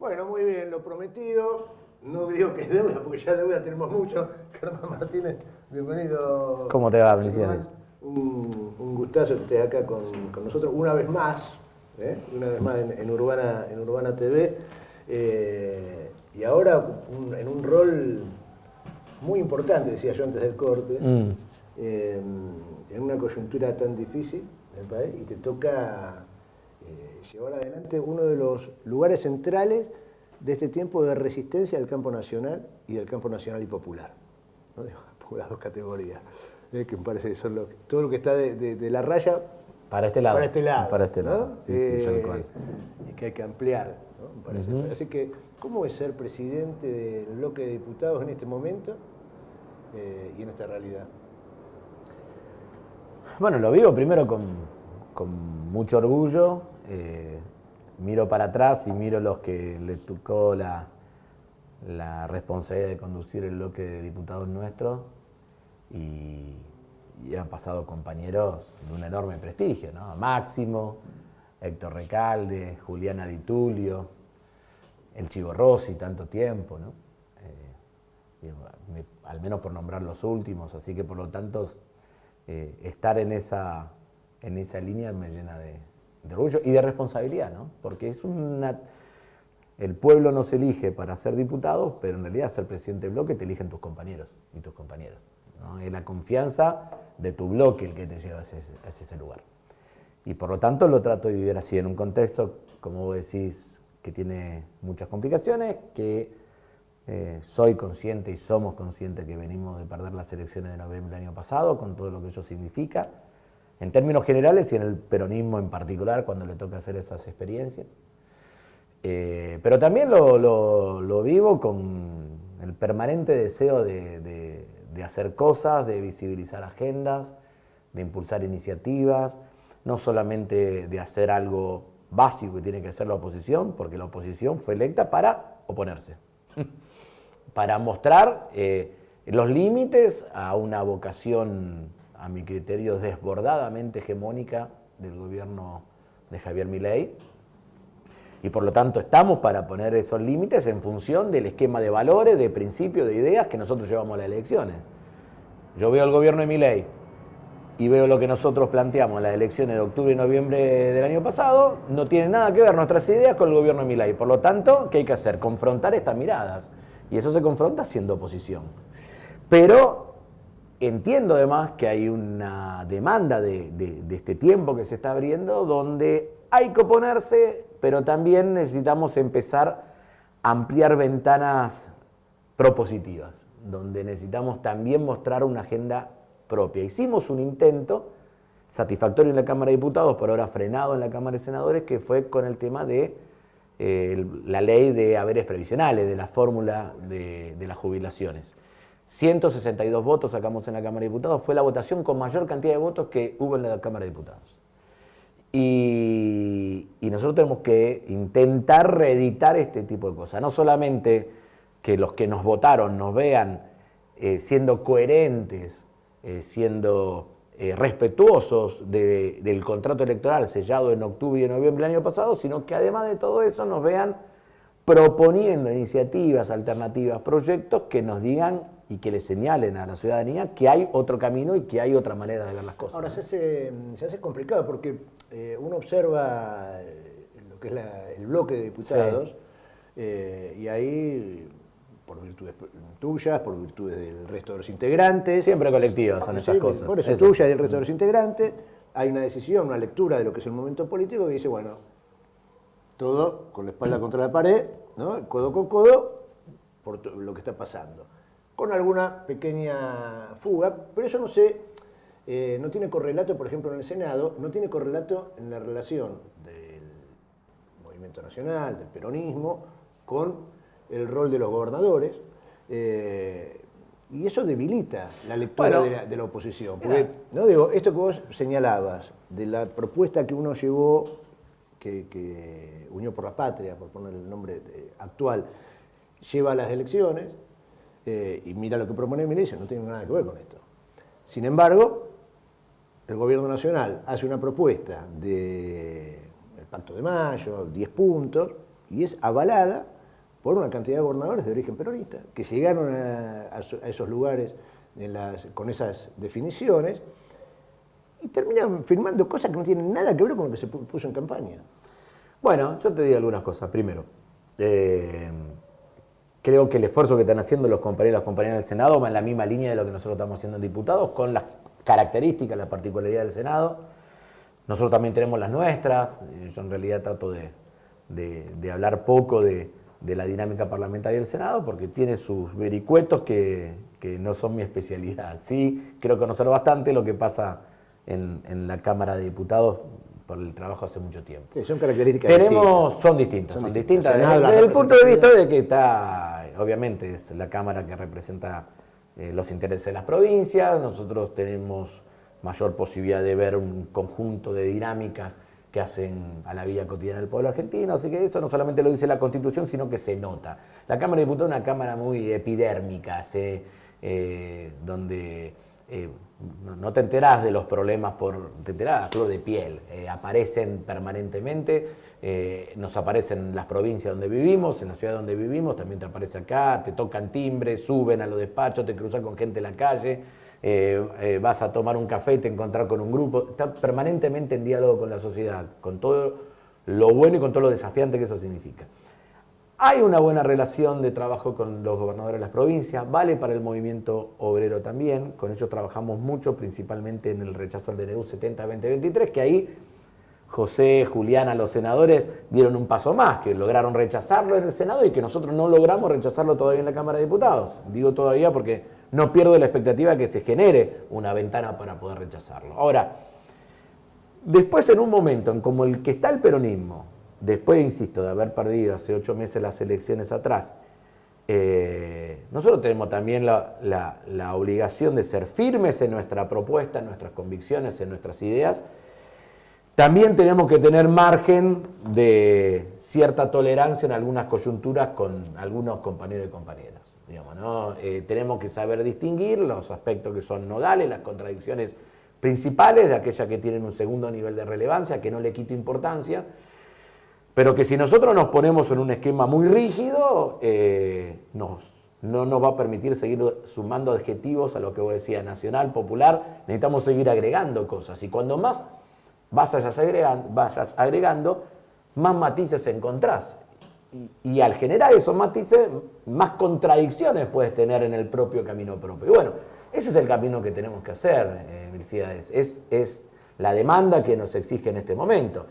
Bueno, muy bien, lo prometido. No digo que es deuda, porque ya deuda tenemos mucho. Germán Martínez, bienvenido. ¿Cómo te va? Felicidades. Un gustazo que estés acá con nosotros una vez más, una vez más en Urbana TV. Y ahora en un rol muy importante, decía yo antes del corte, en una coyuntura tan difícil del país, y te toca llevar adelante uno de los lugares centrales de este tiempo de resistencia del campo nacional y del campo nacional y popular, ¿no? Por las dos categorías, que me parece que son todo lo que está de la raya para este lado. Para este lado. Para este lado. ¿No? Sí, tal cual. Y que hay que ampliar, ¿no? Me parece. Así que, ¿cómo es ser presidente del bloque de diputados en este momento y en esta realidad? Bueno, lo vivo primero con mucho orgullo. Miro para atrás y miro los que le tocó la responsabilidad de conducir el bloque de diputados nuestros y han pasado compañeros de un enorme prestigio, ¿no? Máximo, Héctor Recalde, Juliana Di Tulio, el Chivo Rossi, tanto tiempo, ¿no? Al menos por nombrar los últimos, así que por lo tanto estar en esa línea me llena de orgullo y de responsabilidad, ¿no? Porque el pueblo no se elige para ser diputado, pero en realidad ser presidente del bloque te eligen tus compañeros y tus compañeras, ¿no? Es la confianza de tu bloque el que te lleva hacia ese lugar. Y por lo tanto lo trato de vivir así, en un contexto, como vos decís, que tiene muchas complicaciones, que soy consciente y somos conscientes que venimos de perder las elecciones de noviembre del año pasado, con todo lo que ello significa, en términos generales y en el peronismo en particular, cuando le toca hacer esas experiencias. Pero también lo vivo con el permanente deseo de hacer cosas, de visibilizar agendas, de impulsar iniciativas, no solamente de hacer algo básico que tiene que hacer la oposición, porque la oposición fue electa para oponerse, para mostrar los límites a una vocación, a mi criterio, desbordadamente hegemónica del gobierno de Javier Milei. Y por lo tanto estamos para poner esos límites en función del esquema de valores, de principios, de ideas que nosotros llevamos a las elecciones. Yo veo el gobierno de Milei y veo lo que nosotros planteamos en las elecciones de octubre y noviembre del año pasado, no tiene nada que ver nuestras ideas con el gobierno de Milei. Por lo tanto, ¿qué hay que hacer? Confrontar estas miradas. Y eso se confronta siendo oposición. Pero entiendo además que hay una demanda de este tiempo que se está abriendo donde hay que oponerse, pero también necesitamos empezar a ampliar ventanas propositivas, donde necesitamos también mostrar una agenda propia. Hicimos un intento satisfactorio en la Cámara de Diputados, por ahora frenado en la Cámara de Senadores, que fue con el tema de la ley de haberes previsionales, de la fórmula de las jubilaciones. 162 votos sacamos en la Cámara de Diputados, fue la votación con mayor cantidad de votos que hubo en la Cámara de Diputados. Y nosotros tenemos que intentar reeditar este tipo de cosas, no solamente que los que nos votaron nos vean siendo coherentes, siendo respetuosos del contrato electoral sellado en octubre y en noviembre del año pasado, sino que además de todo eso nos vean proponiendo iniciativas, alternativas, proyectos que nos digan y que le señalen a la ciudadanía que hay otro camino y que hay otra manera de ver las cosas. Ahora se hace complicado porque uno observa lo que es el bloque de diputados, sí, y ahí, por virtudes tuyas, por virtudes del resto de los integrantes. Siempre colectivas son esas cosas. Por eso, tuya y del resto de los integrantes, hay una decisión, una lectura de lo que es el momento político que dice, bueno, todo con la espalda contra la pared, ¿no? Codo con codo, por lo que está pasando. Con alguna pequeña fuga, pero eso no tiene correlato, por ejemplo, en el Senado, no tiene correlato en la relación del Movimiento Nacional, del peronismo, con el rol de los gobernadores, y eso debilita la lectura de la oposición. Porque, ¿no? Digo, esto que vos señalabas, de la propuesta que uno llevó, que Unión por la Patria, por poner el nombre actual, lleva a las elecciones, y mira lo que propone Milei, no tiene nada que ver con esto. Sin embargo, el gobierno nacional hace una propuesta del Pacto de Mayo, 10 puntos, y es avalada por una cantidad de gobernadores de origen peronista, que llegaron a esos lugares con esas definiciones y terminan firmando cosas que no tienen nada que ver con lo que se puso en campaña. Bueno, yo te digo algunas cosas. Primero, creo que el esfuerzo que están haciendo los compañeros y las compañeras del Senado va en la misma línea de lo que nosotros estamos haciendo en diputados, con las características, las particularidades del Senado. Nosotros también tenemos las nuestras. Yo en realidad trato de hablar poco de la dinámica parlamentaria del Senado, porque tiene sus vericuetos que no son mi especialidad. Sí, creo conocer bastante lo que pasa en la Cámara de Diputados por el trabajo hace mucho tiempo. Sí, son características distintas. Son distintas. Desde el punto de vista de que está, obviamente, es la Cámara que representa los intereses de las provincias. Nosotros tenemos mayor posibilidad de ver un conjunto de dinámicas que hacen a la vida cotidiana del pueblo argentino, así que eso no solamente lo dice la Constitución, sino que se nota. La Cámara de Diputados es una cámara muy epidérmica, donde no te enterás de los problemas, te enterás a flor de piel, aparecen permanentemente, nos aparecen en las provincias donde vivimos, en la ciudad donde vivimos, también te aparece acá, te tocan timbres, suben a los despachos, te cruzas con gente en la calle, vas a tomar un café y te encontrás con un grupo, está permanentemente en diálogo con la sociedad, con todo lo bueno y con todo lo desafiante que eso significa. Hay una buena relación de trabajo con los gobernadores de las provincias, vale para el movimiento obrero también, con ellos trabajamos mucho, principalmente en el rechazo al DNU 70-2023, que ahí José, Juliana, los senadores dieron un paso más, que lograron rechazarlo en el Senado y que nosotros no logramos rechazarlo todavía en la Cámara de Diputados. Digo todavía porque no pierdo la expectativa de que se genere una ventana para poder rechazarlo. Ahora, después en un momento en como el que está el peronismo, después, insisto, de haber perdido hace 8 meses las elecciones atrás, nosotros tenemos también la obligación de ser firmes en nuestra propuesta, en nuestras convicciones, en nuestras ideas. También tenemos que tener margen de cierta tolerancia en algunas coyunturas con algunos compañeros y compañeras. Digamos, ¿no? Tenemos que saber distinguir los aspectos que son nodales, las contradicciones principales, de aquellas que tienen un segundo nivel de relevancia, que no le quito importancia, pero que si nosotros nos ponemos en un esquema muy rígido, no nos va a permitir seguir sumando adjetivos a lo que vos decías, nacional, popular, necesitamos seguir agregando cosas, y cuando más vayas agregando, más matices encontrás. Y al generar esos matices, más contradicciones puedes tener en el propio camino propio. Y bueno, ese es el camino que tenemos que hacer, Mircea, es la demanda que nos exige en este momento.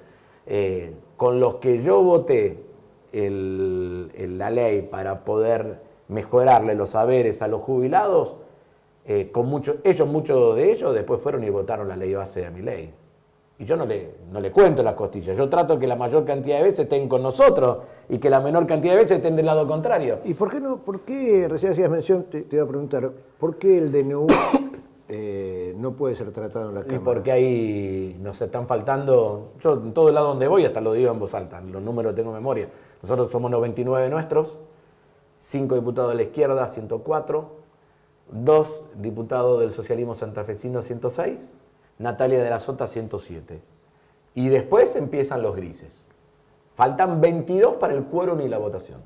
Con los que yo voté la ley para poder mejorarle los saberes a los jubilados, muchos de ellos después fueron y votaron la ley base de mi ley. Y yo no le cuento las costillas, yo trato que la mayor cantidad de veces estén con nosotros y que la menor cantidad de veces estén del lado contrario. ¿Y por qué recién hacías mención, te iba a preguntar, por qué el DNU no puede ser tratado en la Cámara? Y porque ahí nos están faltando, yo en todo lado donde voy hasta lo digo en voz alta, los números tengo en memoria, nosotros somos 99 nuestros, 5 diputados de la izquierda, 104, 2 diputados del socialismo santafesino, 106, Natalia de la Sota, 107. Y después empiezan los grises. Faltan 22 para el quórum y la votación.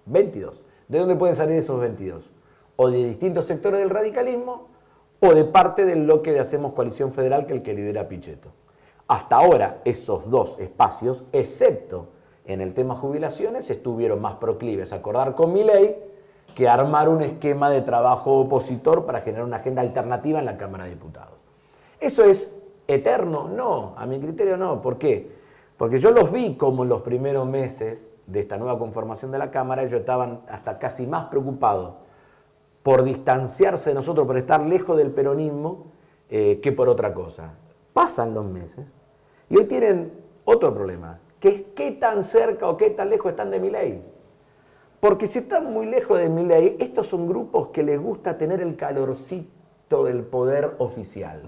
22. ¿De dónde pueden salir esos 22? O de distintos sectores del radicalismo, o de parte del bloque de Hacemos Coalición Federal, que es el que lidera Pichetto. Hasta ahora, esos dos espacios, excepto en el tema jubilaciones, estuvieron más proclives a acordar con Milei que a armar un esquema de trabajo opositor para generar una agenda alternativa en la Cámara de Diputados. ¿Eso es eterno? No, a mi criterio no. ¿Por qué? Porque yo los vi como en los primeros meses de esta nueva conformación de la Cámara, ellos estaban hasta casi más preocupados por distanciarse de nosotros, por estar lejos del peronismo, que por otra cosa. Pasan los meses y hoy tienen otro problema, que es qué tan cerca o qué tan lejos están de Milei. Porque si están muy lejos de Milei, estos son grupos que les gusta tener el calorcito del poder oficial.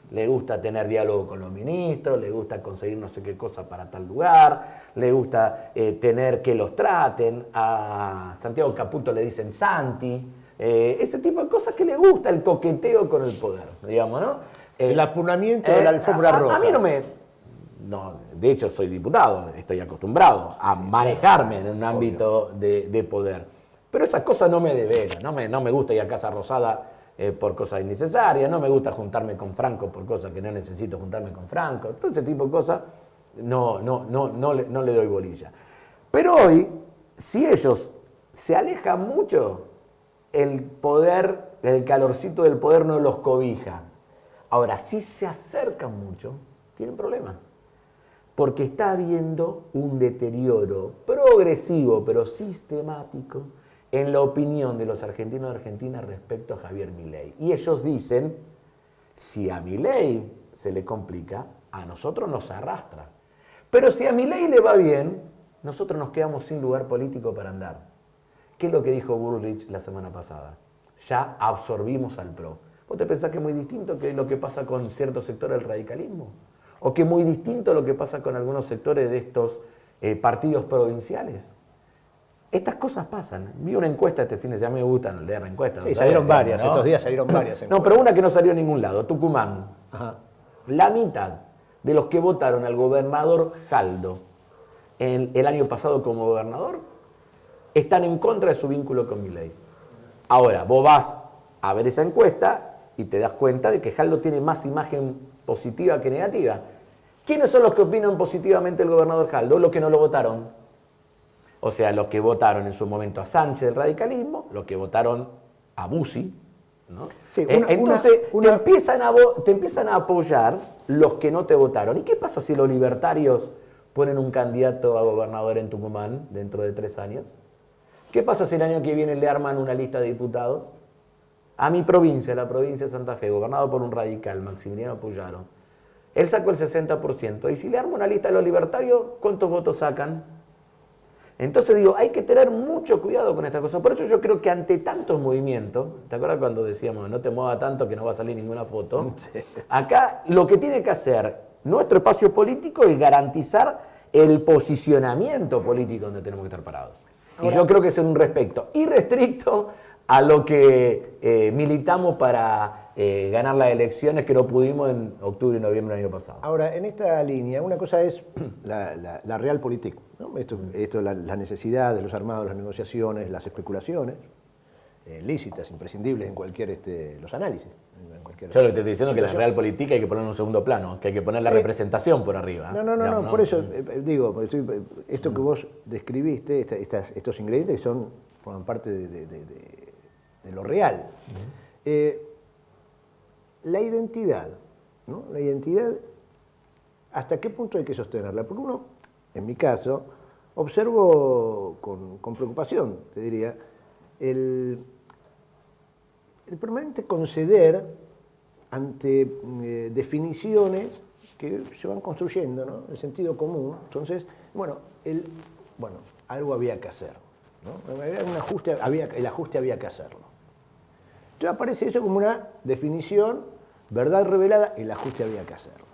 Le gusta tener diálogo con los ministros, le gusta conseguir no sé qué cosa para tal lugar, le gusta tener que los traten. A Santiago Caputo le dicen Santi. Ese tipo de cosas que le gusta, el coqueteo con el poder, digamos, ¿no? El apunamiento de la alfombra roja. A mí no no, de hecho soy diputado, estoy acostumbrado a manejarme en un ámbito de poder. Pero esas cosas no me develan, no me gusta ir a Casa Rosada por cosas innecesarias, no me gusta juntarme con Franco por cosas que no necesito juntarme con Franco, todo ese tipo de cosas no le doy bolilla. Pero hoy, si ellos se alejan mucho, el poder, el calorcito del poder no los cobija. Ahora, si se acercan mucho, tienen problemas. Porque está habiendo un deterioro progresivo, pero sistemático, en la opinión de los argentinos y argentinas respecto a Javier Milei. Y ellos dicen, si a Milei se le complica, a nosotros nos arrastra. Pero si a Milei le va bien, nosotros nos quedamos sin lugar político para andar. ¿Qué es lo que dijo Bullrich la semana pasada? Ya absorbimos al PRO. ¿Vos te pensás que es muy distinto que lo que pasa con ciertos sectores del radicalismo? ¿O que es muy distinto lo que pasa con algunos sectores de estos partidos provinciales? Estas cosas pasan. Vi una encuesta este fin de semana, me gustan leer encuestas. Sí, salieron varias, ¿no? Estos días salieron varias encuestas. No, pero una que no salió a ningún lado, Tucumán. Ajá. La mitad de los que votaron al gobernador Jaldo el año pasado como gobernador están en contra de su vínculo con Milei. Ahora, vos vas a ver esa encuesta y te das cuenta de que Jaldo tiene más imagen positiva que negativa. ¿Quiénes son los que opinan positivamente del gobernador Jaldo? Los que no lo votaron. O sea, los que votaron en su momento a Sánchez del radicalismo, los que votaron a Bussi, ¿no? Sí, entonces te empiezan a apoyar los que no te votaron. ¿Y qué pasa si los libertarios ponen un candidato a gobernador en Tucumán dentro de 3 años? ¿Qué pasa si el año que viene le arman una lista de diputados? A mi provincia, la provincia de Santa Fe, gobernado por un radical, Maximiliano Puyaro, él sacó el 60%. Y si le armo una lista de los libertarios, ¿cuántos votos sacan? Entonces digo, hay que tener mucho cuidado con estas cosas. Por eso yo creo que ante tantos movimientos, ¿te acuerdas cuando decíamos no te muevas tanto que no va a salir ninguna foto? Sí. Acá lo que tiene que hacer nuestro espacio político es garantizar el posicionamiento político donde tenemos que estar parados. Ahora, y yo creo que es en un respecto irrestricto a lo que militamos para ganar las elecciones que no pudimos en octubre y noviembre del año pasado. Ahora, en esta línea, una cosa es la realpolitik, ¿no? Esto la necesidad de los armados, las negociaciones, las especulaciones, lícitas, imprescindibles en cualquier, los análisis. Yo lo que te estoy diciendo es que la realpolitik hay que poner en un segundo plano, que hay que poner la representación por arriba. No, por eso digo, esto que vos describiste, estos ingredientes forman parte de lo real. La identidad, ¿no? La identidad, ¿hasta qué punto hay que sostenerla? Porque uno, en mi caso, observo con preocupación, te diría, el permanente conceder ante definiciones que se van construyendo, ¿no? El sentido común. Entonces, algo había que hacer, ¿no? Era un ajuste, el ajuste había que hacerlo. Entonces aparece eso como una definición, verdad revelada, el ajuste había que hacerlo.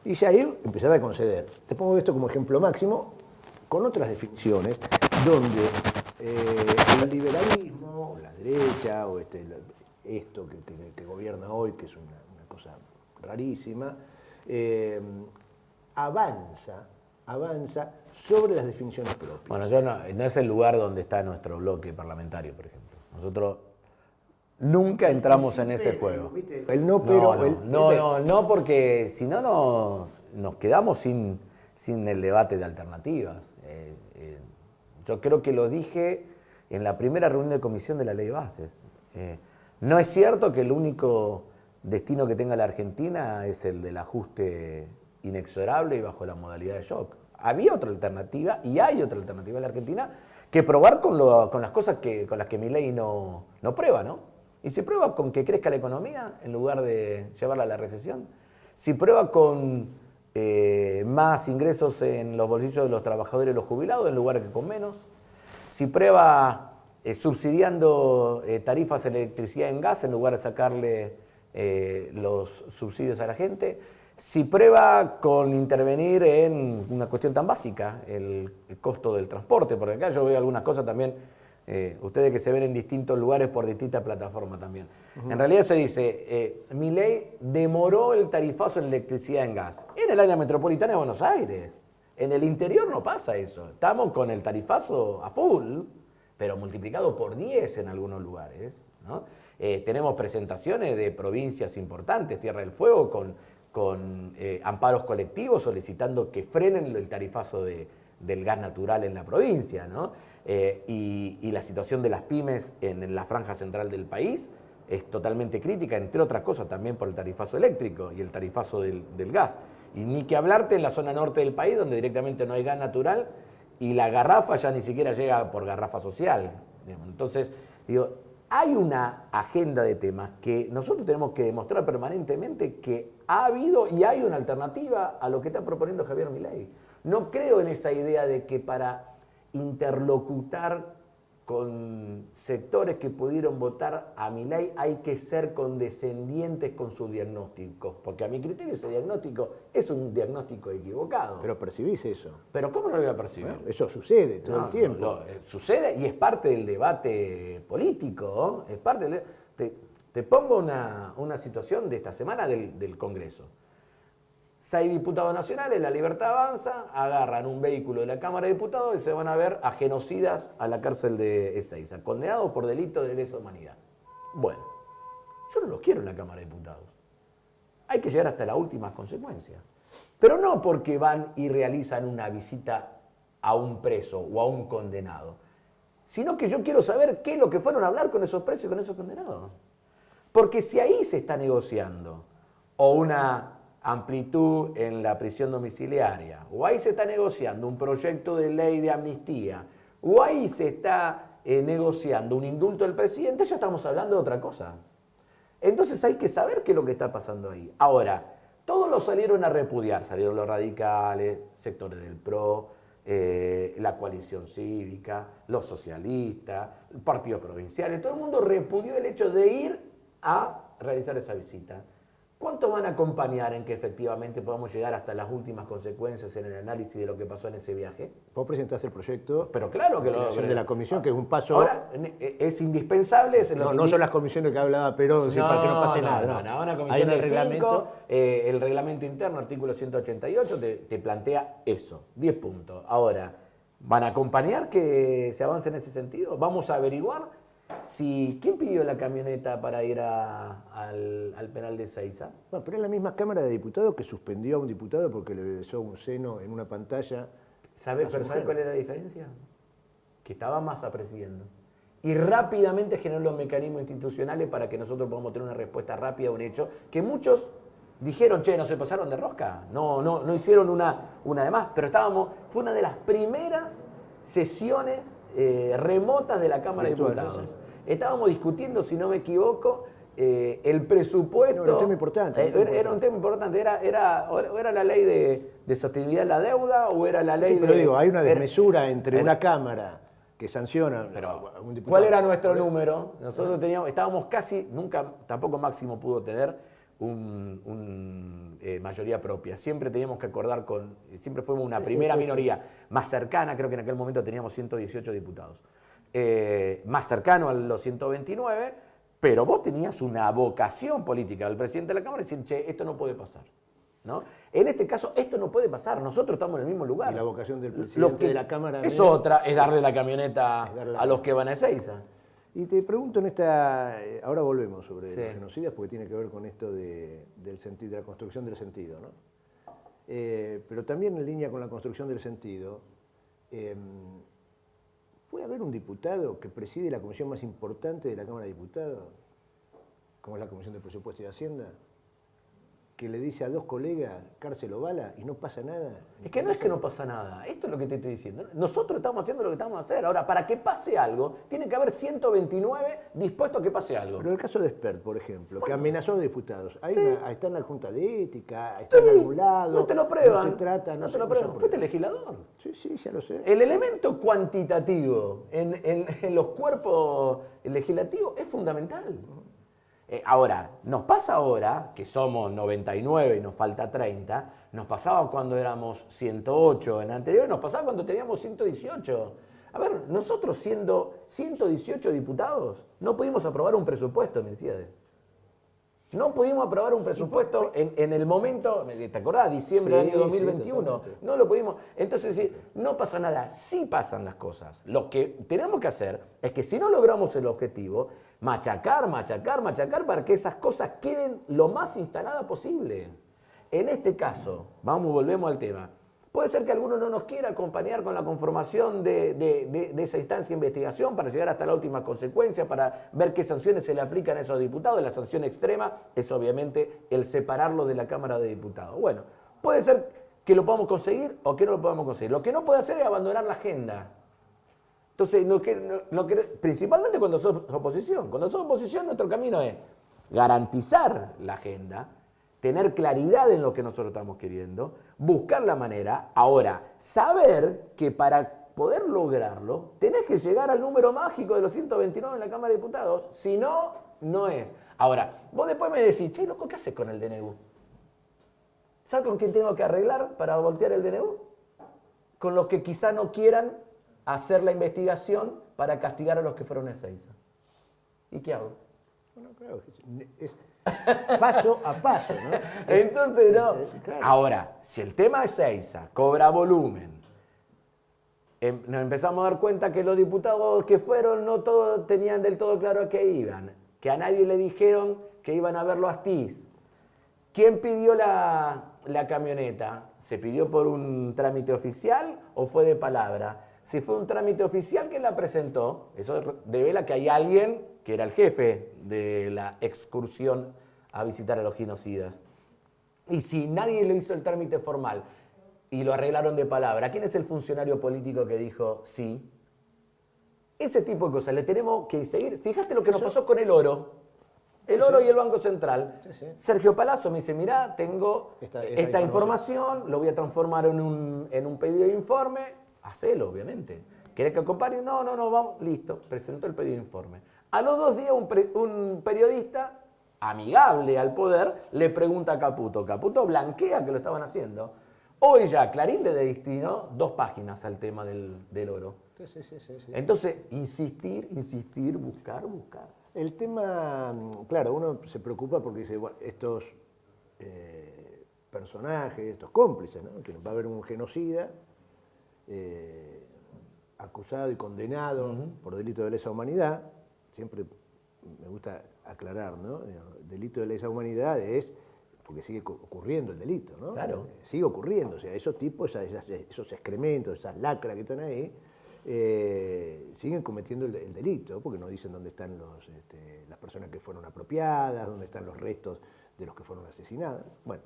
Y ya ahí empezaba a conceder. Te pongo esto como ejemplo máximo, con otras definiciones, donde el liberalismo, o la derecha, o esto que gobierna hoy, que es una cosa rarísima, avanza sobre las definiciones propias. Bueno, no es el lugar donde está nuestro bloque parlamentario, por ejemplo. Nosotros nunca entramos en ese juego. El no, pero... No, porque si no nos quedamos sin el debate de alternativas. Yo creo que lo dije en la primera reunión de comisión de la Ley de Bases. No es cierto que el único destino que tenga la Argentina es el del ajuste inexorable y bajo la modalidad de shock. Había otra alternativa y hay otra alternativa en la Argentina que probar con las cosas con las que Milei no prueba, ¿no? Y si prueba con que crezca la economía en lugar de llevarla a la recesión, si prueba con más ingresos en los bolsillos de los trabajadores y los jubilados en lugar que con menos, si prueba subsidiando tarifas de electricidad en gas en lugar de sacarle los subsidios a la gente, si prueba con intervenir en una cuestión tan básica, el costo del transporte, porque acá yo veo algunas cosas también Ustedes que se ven en distintos lugares por distintas plataformas también. En realidad se dice, Milei demoró el tarifazo en electricidad y en gas. En el área metropolitana de Buenos Aires. En el interior no pasa eso. Estamos con el tarifazo a full, pero multiplicado por 10 en algunos lugares, ¿no? Tenemos presentaciones de provincias importantes, Tierra del Fuego, con amparos colectivos solicitando que frenen el tarifazo del gas natural en la provincia, ¿no? Y la situación de las pymes en la franja central del país es totalmente crítica, entre otras cosas también por el tarifazo eléctrico y el tarifazo del gas. Y ni que hablarte en la zona norte del país, donde directamente no hay gas natural y la garrafa ya ni siquiera llega por garrafa social. Entonces, digo, hay una agenda de temas que nosotros tenemos que demostrar permanentemente que ha habido y hay una alternativa a lo que está proponiendo Javier Milei. No creo en esa idea de que para interlocutar con sectores que pudieron votar a Milei hay que ser condescendientes con sus diagnósticos, porque a mi criterio ese diagnóstico es un diagnóstico equivocado. Pero percibís eso. ¿Pero cómo no lo voy a percibir? Bueno, eso sucede todo el tiempo. Sucede y es parte del debate político, ¿no? Es parte te pongo una situación de esta semana del Congreso. 6 diputados nacionales, La Libertad Avanza, agarran un vehículo de la Cámara de Diputados y se van a ver a genocidas a la cárcel de Ezeiza, condenados por delito de lesa humanidad. Bueno, yo no los quiero en la Cámara de Diputados. Hay que llegar hasta las últimas consecuencias. Pero no porque van y realizan una visita a un preso o a un condenado, sino que yo quiero saber qué es lo que fueron a hablar con esos presos y con esos condenados. Porque si ahí se está negociando o una amplitud en la prisión domiciliaria, o ahí se está negociando un proyecto de ley de amnistía, o ahí se está negociando un indulto del presidente, ya estamos hablando de otra cosa. Entonces hay que saber qué es lo que está pasando ahí. Ahora, todos lo salieron a repudiar, salieron los radicales, sectores del PRO, la coalición cívica, los socialistas, partidos provinciales, todo el mundo repudió el hecho de ir a realizar esa visita. ¿Cuánto van a acompañar en que efectivamente podamos llegar hasta las últimas consecuencias en el análisis de lo que pasó en ese viaje? Vos presentaste el proyecto. Pero claro que de la comisión, que es un paso. Ahora, es indispensable. No son las comisiones que hablaba Perón, para que no pase nada. No, una comisión de 5, el reglamento interno, artículo 188, te plantea eso, 10 puntos. Ahora, ¿van a acompañar que se avance en ese sentido? Vamos a averiguar. ¿Quién pidió la camioneta para ir al penal de Ezeiza? Bueno, pero es la misma Cámara de Diputados que suspendió a un diputado porque le besó un seno en una pantalla. ¿Sabes cuál era la diferencia? Que estaba Massa presidiendo. Y rápidamente generó los mecanismos institucionales para que nosotros podamos tener una respuesta rápida a un hecho que muchos dijeron, no se pasaron de rosca, no hicieron una de más, pero fue una de las primeras sesiones remotas de la Cámara de Diputados. Estábamos discutiendo, si no me equivoco, el presupuesto. Era un tema importante. Era un tema importante. Era la ley de sostenibilidad de la deuda o era la ley pero digo, hay una desmesura entre una Cámara que sanciona a un diputado. ¿Cuál era nuestro número? Nosotros estábamos casi, tampoco Máximo pudo tener mayoría propia. Siempre teníamos que acordar siempre fuimos una primera minoría más cercana, creo que en aquel momento teníamos 118 diputados. Más cercano a los 129, pero vos tenías una vocación política del presidente de la Cámara y decir, esto no puede pasar, ¿no? En este caso, esto no puede pasar, nosotros estamos en el mismo lugar. Y la vocación del presidente de la Cámara es otra, es darle la camioneta a los que van a Ezeiza. Y te pregunto ahora volvemos sobre los genocidas porque tiene que ver con esto de la construcción del sentido, ¿no? Pero también en línea con la construcción del sentido, ¿puede haber un diputado que preside la comisión más importante de la Cámara de Diputados, como es la Comisión de Presupuesto y Hacienda, que le dice a 2 colegas cárcel o bala y no pasa nada? Es que no es que no pasa nada, esto es lo que te estoy diciendo. Nosotros estamos haciendo lo que estamos a hacer. Ahora, para que pase algo, tiene que haber 129 dispuestos a que pase algo. Pero el caso de Espert, por ejemplo, que amenazó a diputados, está en la Junta de Ética, está en algún lado. No te lo prueban. No se trata, no te lo prueban. Fuiste legislador. Sí, ya lo sé. El elemento cuantitativo en los cuerpos legislativos es fundamental. Ahora, nos pasa ahora, que somos 99 y nos falta 30, nos pasaba cuando éramos 108 en el anterior, nos pasaba cuando teníamos 118. A ver, nosotros siendo 118 diputados, no pudimos aprobar un presupuesto, Milciades. No pudimos aprobar un presupuesto en el momento, ¿te acordás? Diciembre del año 2021. Sí, no lo pudimos. Entonces, no pasa nada. Sí pasan las cosas. Lo que tenemos que hacer es que si no logramos el objetivo, machacar para que esas cosas queden lo más instaladas posible. En este caso, volvemos al tema. Puede ser que alguno no nos quiera acompañar con la conformación de esa instancia de investigación para llegar hasta la última consecuencia, para ver qué sanciones se le aplican a esos diputados. La sanción extrema es obviamente el separarlo de la Cámara de Diputados. Bueno, puede ser que lo podamos conseguir o que no lo podamos conseguir. Lo que no puede hacer es abandonar la agenda. Entonces, principalmente cuando sos oposición. Cuando sos oposición, nuestro camino es garantizar la agenda, tener claridad en lo que nosotros estamos queriendo, buscar la manera. Ahora, saber que para poder lograrlo, tenés que llegar al número mágico de los 129 en la Cámara de Diputados. Si no, no es. Ahora, vos después me decís, che, loco, ¿qué haces con el DNU? ¿Sabes con quién tengo que arreglar para voltear el DNU? Con los que quizá no quieran hacer la investigación para castigar a los que fueron a Ezeiza. ¿Y qué hago? Bueno, claro, es paso a paso, ¿no? Entonces, no. Claro. Ahora, si el tema es Ezeiza, cobra volumen, nos empezamos a dar cuenta que los diputados que fueron no todos tenían del todo claro a qué iban, que a nadie le dijeron que iban a verlo a Astiz. ¿Quién pidió la camioneta? ¿Se pidió por un trámite oficial o fue de palabra? Si fue un trámite oficial, ¿quién la presentó? Eso devela que hay alguien que era el jefe de la excursión a visitar a los genocidas. Y si nadie le hizo el trámite formal y lo arreglaron de palabra, ¿quién es el funcionario político que dijo sí? Ese tipo de cosas le tenemos que seguir. Fíjate lo que nos pasó con el oro. El oro y el Banco Central. Sí. Sergio Palazzo me dice, mirá, tengo esta información, lo voy a transformar en un pedido de informe. Hacelo, obviamente. ¿Querés que acompañe? No, vamos, listo. Presentó el pedido de informe. A los 2 días un periodista, amigable al poder, le pregunta a Caputo. Caputo blanquea que lo estaban haciendo. Hoy ya Clarín le destinó 2 páginas al tema del oro. Sí. Entonces, insistir, buscar. El tema, claro, uno se preocupa porque dice, bueno, estos personajes, estos cómplices, ¿no? Que va a haber un genocida acusado y condenado por delito de lesa humanidad. Siempre me gusta aclarar, ¿no? Delito de lesa humanidad es porque sigue ocurriendo el delito, ¿no? Claro. Sigue ocurriendo, o sea, esos tipos, esos excrementos, esas lacras que están ahí, siguen cometiendo el delito, porque no dicen dónde están las personas que fueron apropiadas, dónde están los restos de los que fueron asesinados. Bueno,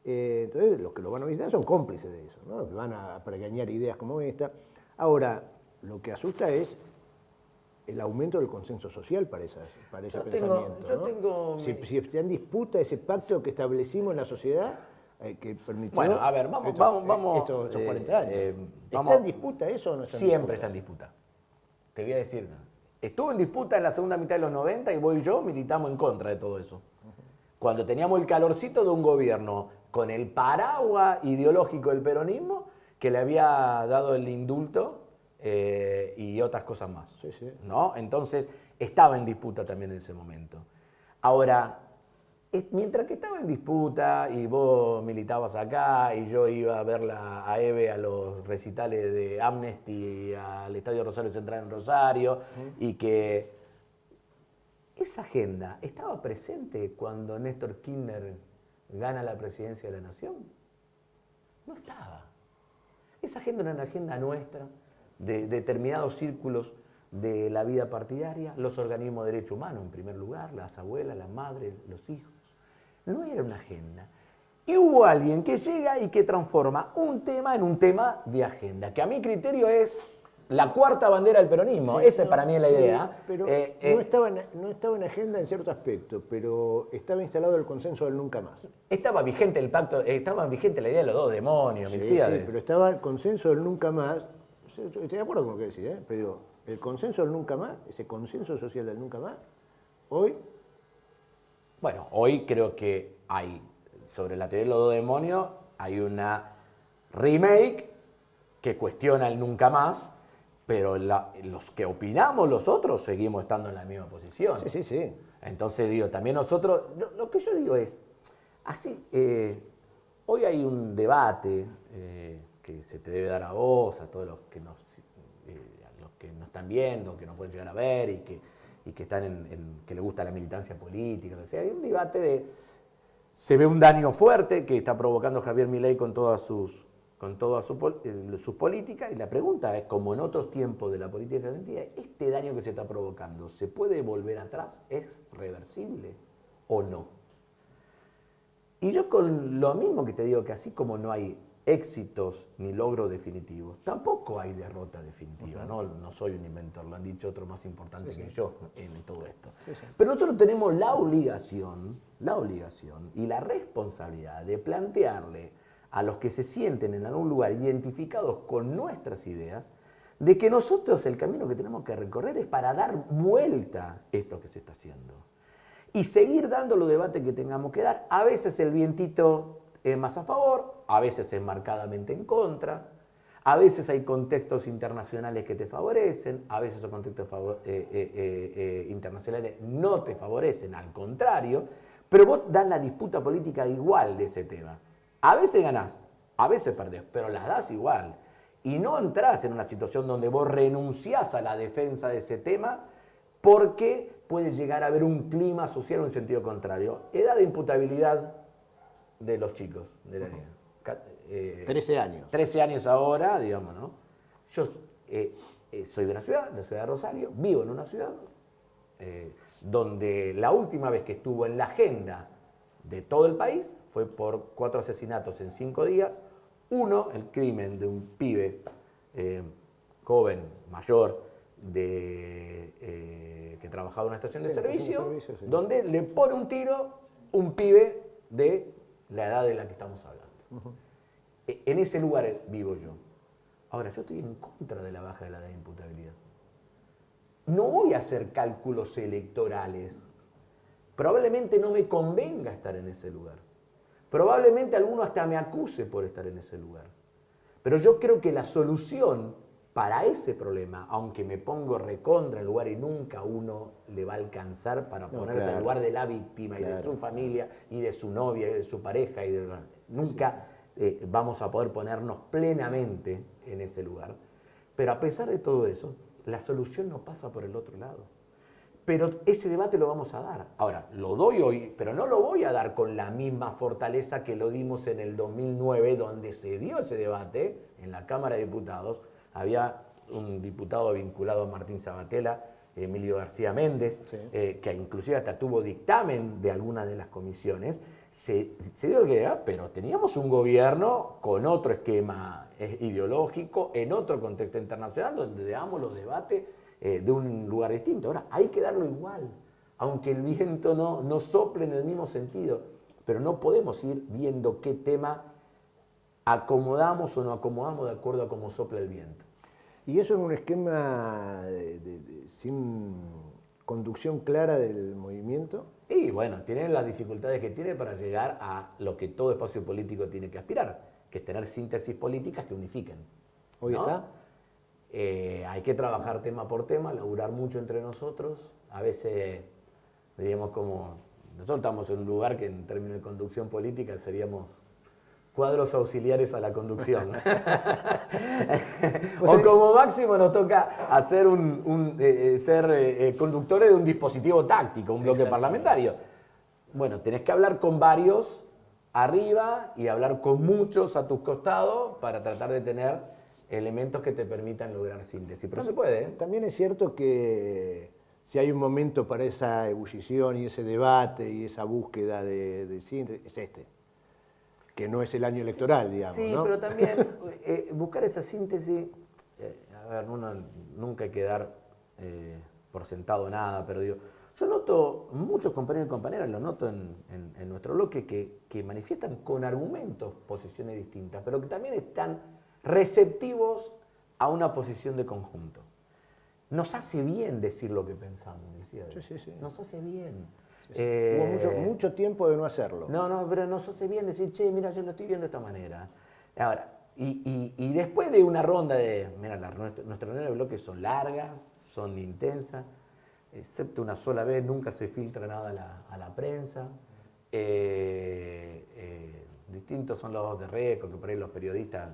entonces los que lo van a visitar son cómplices de eso, ¿no? Los que van a pregañar ideas como esta. Ahora, lo que asusta es el aumento del consenso social para ese pensamiento. Si está en disputa ese pacto que establecimos en la sociedad, que permitió... Bueno, a ver, vamos estos 40 años. ¿Está en disputa eso o no está en disputa? Siempre está en disputa. Te voy a decir. Estuvo en disputa en la segunda mitad de los 90 y vos y yo militamos en contra de todo eso. Cuando teníamos el calorcito de un gobierno con el paraguas ideológico del peronismo que le había dado el indulto y otras cosas más. Sí. ¿No? Entonces, estaba en disputa también en ese momento. Ahora, mientras que estaba en disputa y vos militabas acá y yo iba a ver a Eve a los recitales de Amnesty al Estadio Rosario Central en Rosario y que esa agenda estaba presente cuando Néstor Kirchner gana la presidencia de la Nación. No estaba. Esa agenda era una agenda nuestra, de determinados círculos de la vida partidaria, los organismos de derechos humanos en primer lugar, las abuelas, las madres, los hijos. No era una agenda. Y hubo alguien que llega y que transforma un tema en un tema de agenda, que a mi criterio es la cuarta bandera del peronismo. Esa para mí es la idea. Pero no estaba en agenda en cierto aspecto, pero estaba instalado el consenso del nunca más. Estaba vigente el pacto, estaba vigente la idea de los 2 demonios, Milciades. Sí, pero estaba el consenso del nunca más. Estoy de acuerdo con lo que decís, pero digo, el consenso del nunca más, ese consenso social del nunca más, hoy... Bueno, hoy creo que hay, sobre la teoría de los 2 demonios, hay una remake que cuestiona el nunca más, pero los que opinamos los otros seguimos estando en la misma posición. Sí, sí, sí. Entonces digo, también nosotros, lo que yo digo es, así, hoy hay un debate que se te debe dar a vos, a todos los que nos están viendo, que nos pueden llegar a ver y que están que les gusta la militancia política. O sea, hay un debate se ve un daño fuerte que está provocando Javier Milei con todas sus políticas, y la pregunta es, como en otros tiempos de la política argentina, ¿este daño que se está provocando se puede volver atrás? ¿Es reversible o no? Y yo con lo mismo que te digo, que así como no hay éxitos ni logros definitivos, tampoco hay derrota definitiva. No soy un inventor, lo han dicho otros más importantes que yo en todo esto. Pero nosotros tenemos la obligación y la responsabilidad de plantearle a los que se sienten en algún lugar identificados con nuestras ideas, de que nosotros el camino que tenemos que recorrer es para dar vuelta esto que se está haciendo. Y seguir dando los debates que tengamos que dar. A veces el vientito es más a favor, a veces es marcadamente en contra, a veces hay contextos internacionales que te favorecen, a veces esos contextos internacionales no te favorecen, al contrario, pero vos das la disputa política igual de ese tema. A veces ganás, a veces perdés, pero las das igual. Y no entrás en una situación donde vos renunciás a la defensa de ese tema porque puede llegar a haber un clima social en sentido contrario. Edad de imputabilidad de los chicos de la niña. 13 años. 13 años ahora, digamos, ¿no? Yo soy de la ciudad de Rosario, vivo en una ciudad donde la última vez que estuvo en la agenda de todo el país fue por 4 asesinatos en 5 días. Uno, el crimen de un pibe joven, mayor, que trabajaba en una estación de servicio, donde le pone un tiro un pibe de la edad de la que estamos hablando. En ese lugar vivo yo. Ahora, yo estoy en contra de la baja de la edad de imputabilidad. No voy a hacer cálculos electorales. Probablemente no me convenga estar en ese lugar. Probablemente alguno hasta me acuse por estar en ese lugar. Pero yo creo que la solución para ese problema, aunque me pongo recontra el lugar y nunca uno le va a alcanzar para ponerse en el lugar de la víctima y de su familia y de su novia y de su pareja, nunca vamos a poder ponernos plenamente en ese lugar. Pero a pesar de todo eso, la solución no pasa por el otro lado. Pero ese debate lo vamos a dar. Ahora, lo doy hoy, pero no lo voy a dar con la misma fortaleza que lo dimos en el 2009, donde se dio ese debate en la Cámara de Diputados. Había un diputado vinculado a Martín Sabatella, Emilio García Méndez, que inclusive hasta tuvo dictamen de alguna de las comisiones. Se dio el que pero teníamos un gobierno con otro esquema ideológico, en otro contexto internacional, donde damos los debates de un lugar distinto. Ahora, hay que darlo igual, aunque el viento no sople en el mismo sentido, pero no podemos ir viendo qué tema acomodamos o no acomodamos de acuerdo a cómo sopla el viento. Y eso en un esquema sin conducción clara del movimiento. Y bueno, tiene las dificultades que tiene para llegar a lo que todo espacio político tiene que aspirar, que es tener síntesis políticas que unifiquen. ¿Hoy está? Hay que trabajar tema por tema, laburar mucho entre nosotros. A veces, diríamos como, nosotros estamos en un lugar que en términos de conducción política seríamos cuadros auxiliares a la conducción. O como máximo nos toca hacer ser conductores de un dispositivo táctico, un bloque parlamentario. Bueno, tenés que hablar con varios arriba y hablar con muchos a tus costados para tratar de tener elementos que te permitan lograr síntesis. Pero se puede, ¿eh? También es cierto que si hay un momento para esa ebullición y ese debate y esa búsqueda de síntesis, es este. Que no es el año electoral, digamos, sí, ¿no? Pero también buscar esa síntesis, a ver, nunca hay que dar por sentado nada, pero digo, yo noto muchos compañeros y compañeras, lo noto en nuestro bloque, que manifiestan con argumentos posiciones distintas, pero que también están receptivos a una posición de conjunto. Nos hace bien decir lo que pensamos, decía. Sí. Nos hace bien. Hubo mucho tiempo de no hacerlo. No, pero nos hace bien decir, che, mira, yo lo estoy viendo de esta manera. Ahora, Y después de una ronda de, mira, nuestras reuniones de bloque son largas, son intensas, excepto una sola vez, nunca se filtra nada a la prensa. Distintos son los de Reco, que por ahí los periodistas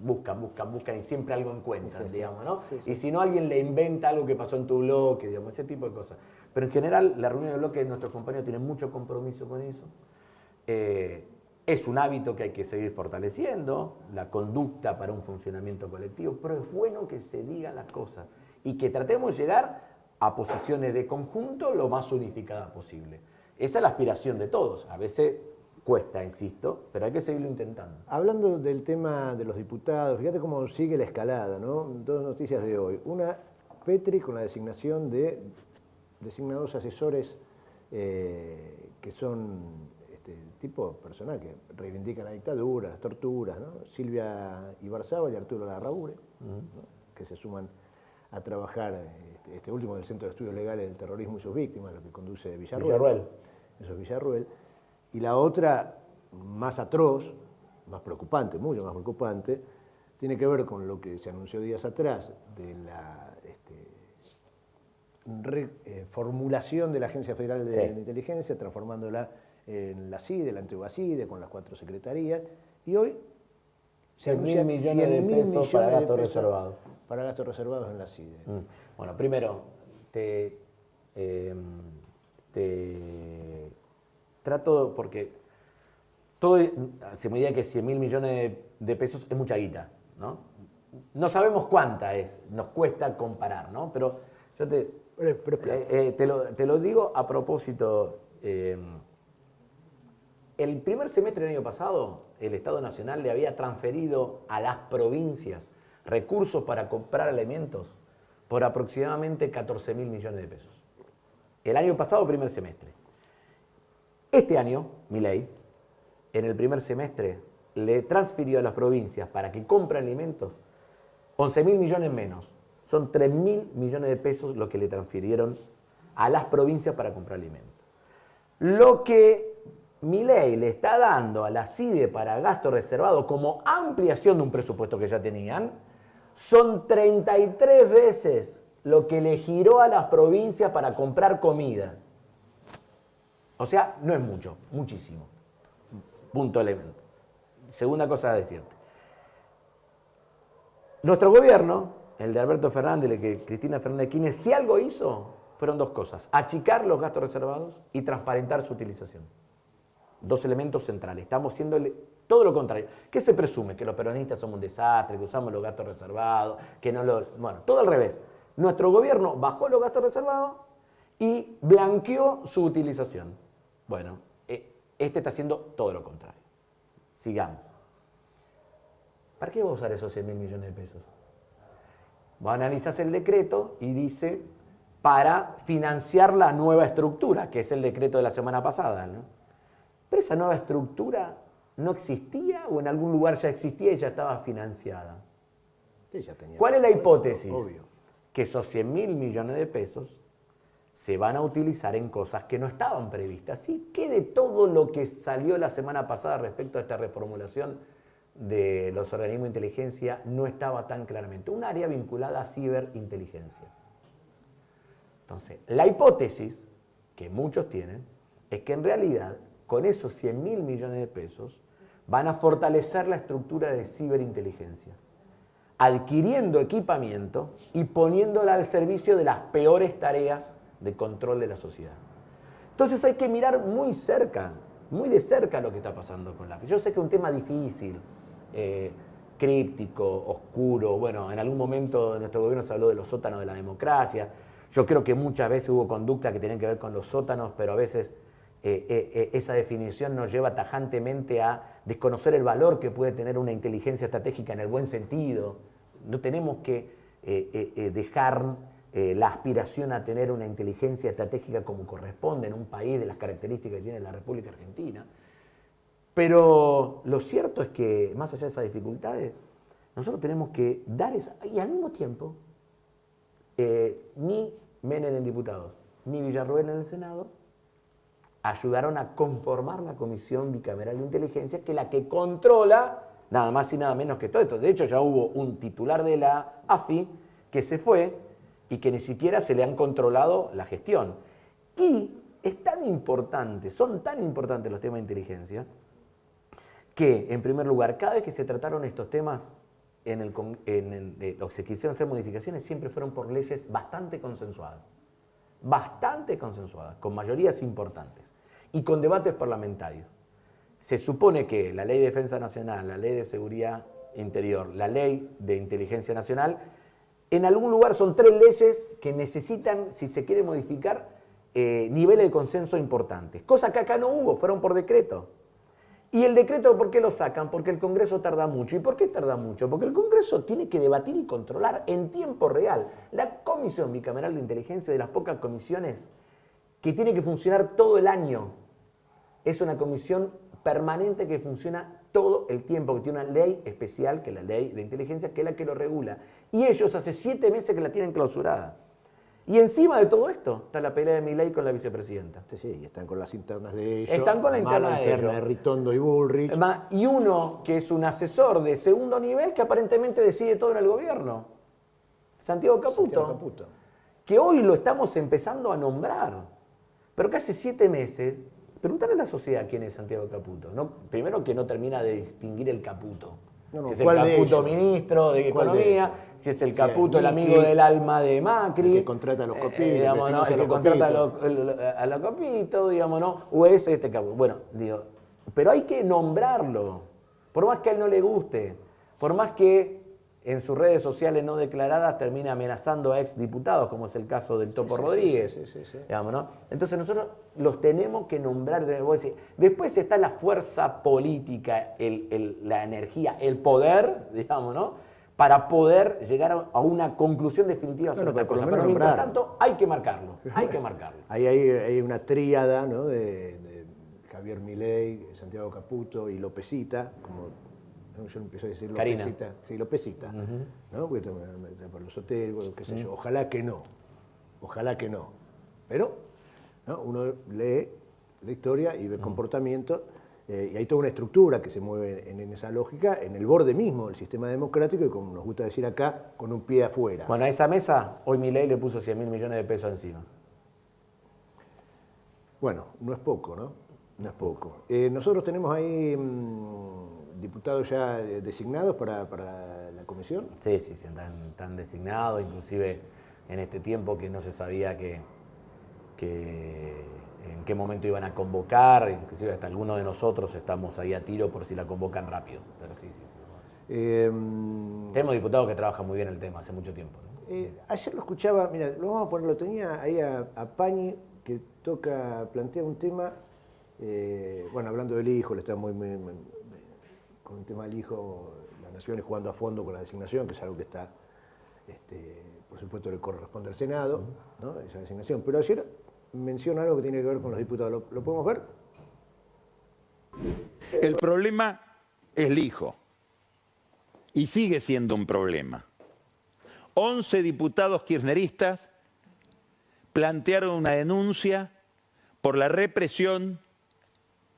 buscan y siempre algo encuentran, digamos, ¿no? Sí, sí. Y si no, alguien le inventa algo que pasó en tu bloque, digamos, ese tipo de cosas. Pero en general, la reunión de bloque de nuestros compañeros tienen mucho compromiso con eso. Es un hábito que hay que seguir fortaleciendo, la conducta para un funcionamiento colectivo, pero es bueno que se digan las cosas y que tratemos de llegar a posiciones de conjunto lo más unificadas posible. Esa es la aspiración de todos. A veces cuesta, insisto, pero hay que seguirlo intentando. Hablando del tema de los diputados, fíjate cómo sigue la escalada, ¿no? Dos noticias de hoy. Una, Petri con la designación de designados asesores que son tipo personal que reivindican la dictadura, las torturas, ¿no? Silvia Ibarzábal y Arturo Larraure, ¿no? Que se suman a trabajar este último del Centro de Estudios Legales del Terrorismo y sus Víctimas, lo que conduce Villarruel. Eso es Villarruel. Y la otra, más atroz, más preocupante, mucho más preocupante, tiene que ver con lo que se anunció días atrás de la formulación de la Agencia Federal de Inteligencia, transformándola en la CIDE, la antigua CIDE, con las 4 secretarías, y hoy 100.000 millones de pesos para gastos reservados. Para gastos reservados en la CIDE. Bueno, primero, trato, porque todo se me dice que 100.000 millones de pesos es mucha guita, ¿no? No sabemos cuánta es, nos cuesta comparar, ¿no? Pero yo te lo digo a propósito. El primer semestre del año pasado, el Estado Nacional le había transferido a las provincias recursos para comprar alimentos por aproximadamente 14.000 millones de pesos. El año pasado, primer semestre. Este año, Milei, en el primer semestre, le transfirió a las provincias para que compren alimentos 11.000 millones menos. Son 3.000 millones de pesos lo que le transfirieron a las provincias para comprar alimentos. Lo que Milei le está dando a la CIDE para gasto reservado como ampliación de un presupuesto que ya tenían, son 33 veces lo que le giró a las provincias para comprar comida. O sea, no es mucho, muchísimo. Punto elemento. Segunda cosa a decirte. Nuestro gobierno, el de Alberto Fernández y el de Cristina Fernández de Kirchner, si algo hizo, fueron dos cosas: achicar los gastos reservados y transparentar su utilización. Dos elementos centrales. Estamos haciendo todo lo contrario. ¿Qué se presume? Que los peronistas somos un desastre, que usamos los gastos reservados, que no lo... Bueno, todo al revés. Nuestro gobierno bajó los gastos reservados y blanqueó su utilización. Bueno, este está haciendo todo lo contrario. Sigamos. ¿Para qué va a usar esos 100.000 millones de pesos? Vos analizás el decreto y dice para financiar la nueva estructura, que es el decreto de la semana pasada, ¿no? Pero esa nueva estructura no existía o en algún lugar ya existía y ya estaba financiada. Sí, ya tenía. ¿Cuál es la hipótesis? Obvio. Que esos 100.000 millones de pesos se van a utilizar en cosas que no estaban previstas. ¿Y qué de todo lo que salió la semana pasada respecto a esta reformulación de los organismos de inteligencia no estaba tan claramente? Un área vinculada a ciberinteligencia. Entonces, la hipótesis que muchos tienen es que en realidad con esos 100.000 millones de pesos van a fortalecer la estructura de ciberinteligencia, adquiriendo equipamiento y poniéndola al servicio de las peores tareas de control de la sociedad. Entonces hay que mirar muy de cerca lo que está pasando con la AFI. Yo sé que es un tema difícil, críptico, oscuro. Bueno, en algún momento de nuestro gobierno se habló de los sótanos de la democracia. Yo creo que muchas veces hubo conducta que tenían que ver con los sótanos, pero a veces esa definición nos lleva tajantemente a desconocer el valor que puede tener una inteligencia estratégica en el buen sentido. No tenemos que dejar la aspiración a tener una inteligencia estratégica como corresponde en un país de las características que tiene la República Argentina. Pero lo cierto es que, más allá de esas dificultades, nosotros tenemos que dar esa... Y al mismo tiempo, ni Menem en diputados, ni Villarruel en el Senado ayudaron a conformar la Comisión Bicameral de Inteligencia, que es la que controla nada más y nada menos que todo esto. De hecho, ya hubo un titular de la AFI que se fue y que ni siquiera se le han controlado la gestión. Y es tan importante, son tan importantes los temas de inteligencia, que, en primer lugar, cada vez que se trataron estos temas, se quisieron hacer modificaciones, siempre fueron por leyes bastante consensuadas, con mayorías importantes y con debates parlamentarios. Se supone que la Ley de Defensa Nacional, la Ley de Seguridad Interior, la Ley de Inteligencia Nacional, en algún lugar son 3 leyes que necesitan, si se quiere modificar, niveles de consenso importantes. Cosa que acá no hubo, fueron por decreto. ¿Y el decreto por qué lo sacan? Porque el Congreso tarda mucho. ¿Y por qué tarda mucho? Porque el Congreso tiene que debatir y controlar en tiempo real. La Comisión Bicameral de Inteligencia, de las pocas comisiones que tiene que funcionar todo el año, es una comisión permanente que funciona todo el tiempo, que tiene una ley especial, que es la Ley de Inteligencia, que es la que lo regula. Y ellos hace 7 meses que la tienen clausurada. Y encima de todo esto está la pelea de Milei con la vicepresidenta. Sí, y están con las internas de ellos. Están con la interna de ellos. De Ritondo y Bullrich. Y uno que es un asesor de segundo nivel que aparentemente decide todo en el gobierno. Santiago Caputo. Que hoy lo estamos empezando a nombrar. Pero que hace 7 meses, preguntarle a la sociedad quién es Santiago Caputo. No, primero que no termina de distinguir el Caputo. No, si es el Caputo ministro de Economía, si es el Caputo el amigo del alma de Macri. El que contrata a los copitos. El que contrata a los copitos, digamos, ¿no? O es este Caputo. Bueno, digo, pero hay que nombrarlo. Por más que a él no le guste, por más que en sus redes sociales no declaradas termine amenazando a exdiputados, como es el caso del Topo Rodríguez. Sí. Digamos, ¿no? Entonces nosotros los tenemos que nombrar. Después está la fuerza política, la energía, el poder, digamos, ¿no? Para poder llegar a una conclusión definitiva sobre esta cosa. Pero mientras tanto hay que marcarlo, Ahí hay una tríada, ¿no? de Javier Milei, Santiago Caputo y Lópezita, como... Yo empiezo a decir Lópezita. Sí, Lópezita. ¿No? Porque por los hoteles, qué sé yo. Ojalá que no. Pero, ¿no? Uno lee la historia y ve el comportamiento, y hay toda una estructura que se mueve en esa lógica, en el borde mismo del sistema democrático, y como nos gusta decir acá, con un pie afuera. Bueno, a esa mesa, hoy Milei le puso 100.000 millones de pesos encima. Bueno, no es poco, ¿no? No es poco. Nosotros tenemos ahí... diputados ya designados para la comisión. Sí, están designados, inclusive en este tiempo que no se sabía en qué momento iban a convocar, inclusive hasta algunos de nosotros estamos ahí a tiro por si la convocan rápido, pero sí. Tenemos diputados que trabajan muy bien el tema hace mucho tiempo, ¿no? Ayer lo escuchaba, mira, lo tenía ahí a Pañi, que plantea un tema, bueno, hablando del hijo, le está muy con el tema del hijo, la Nación es jugando a fondo con la designación, que es algo que está, por supuesto, le corresponde al Senado, ¿no? Esa designación. Pero ayer menciona algo que tiene que ver con los diputados. ¿Lo podemos ver? El problema es el hijo. Y sigue siendo un problema. 11 diputados kirchneristas plantearon una denuncia por la represión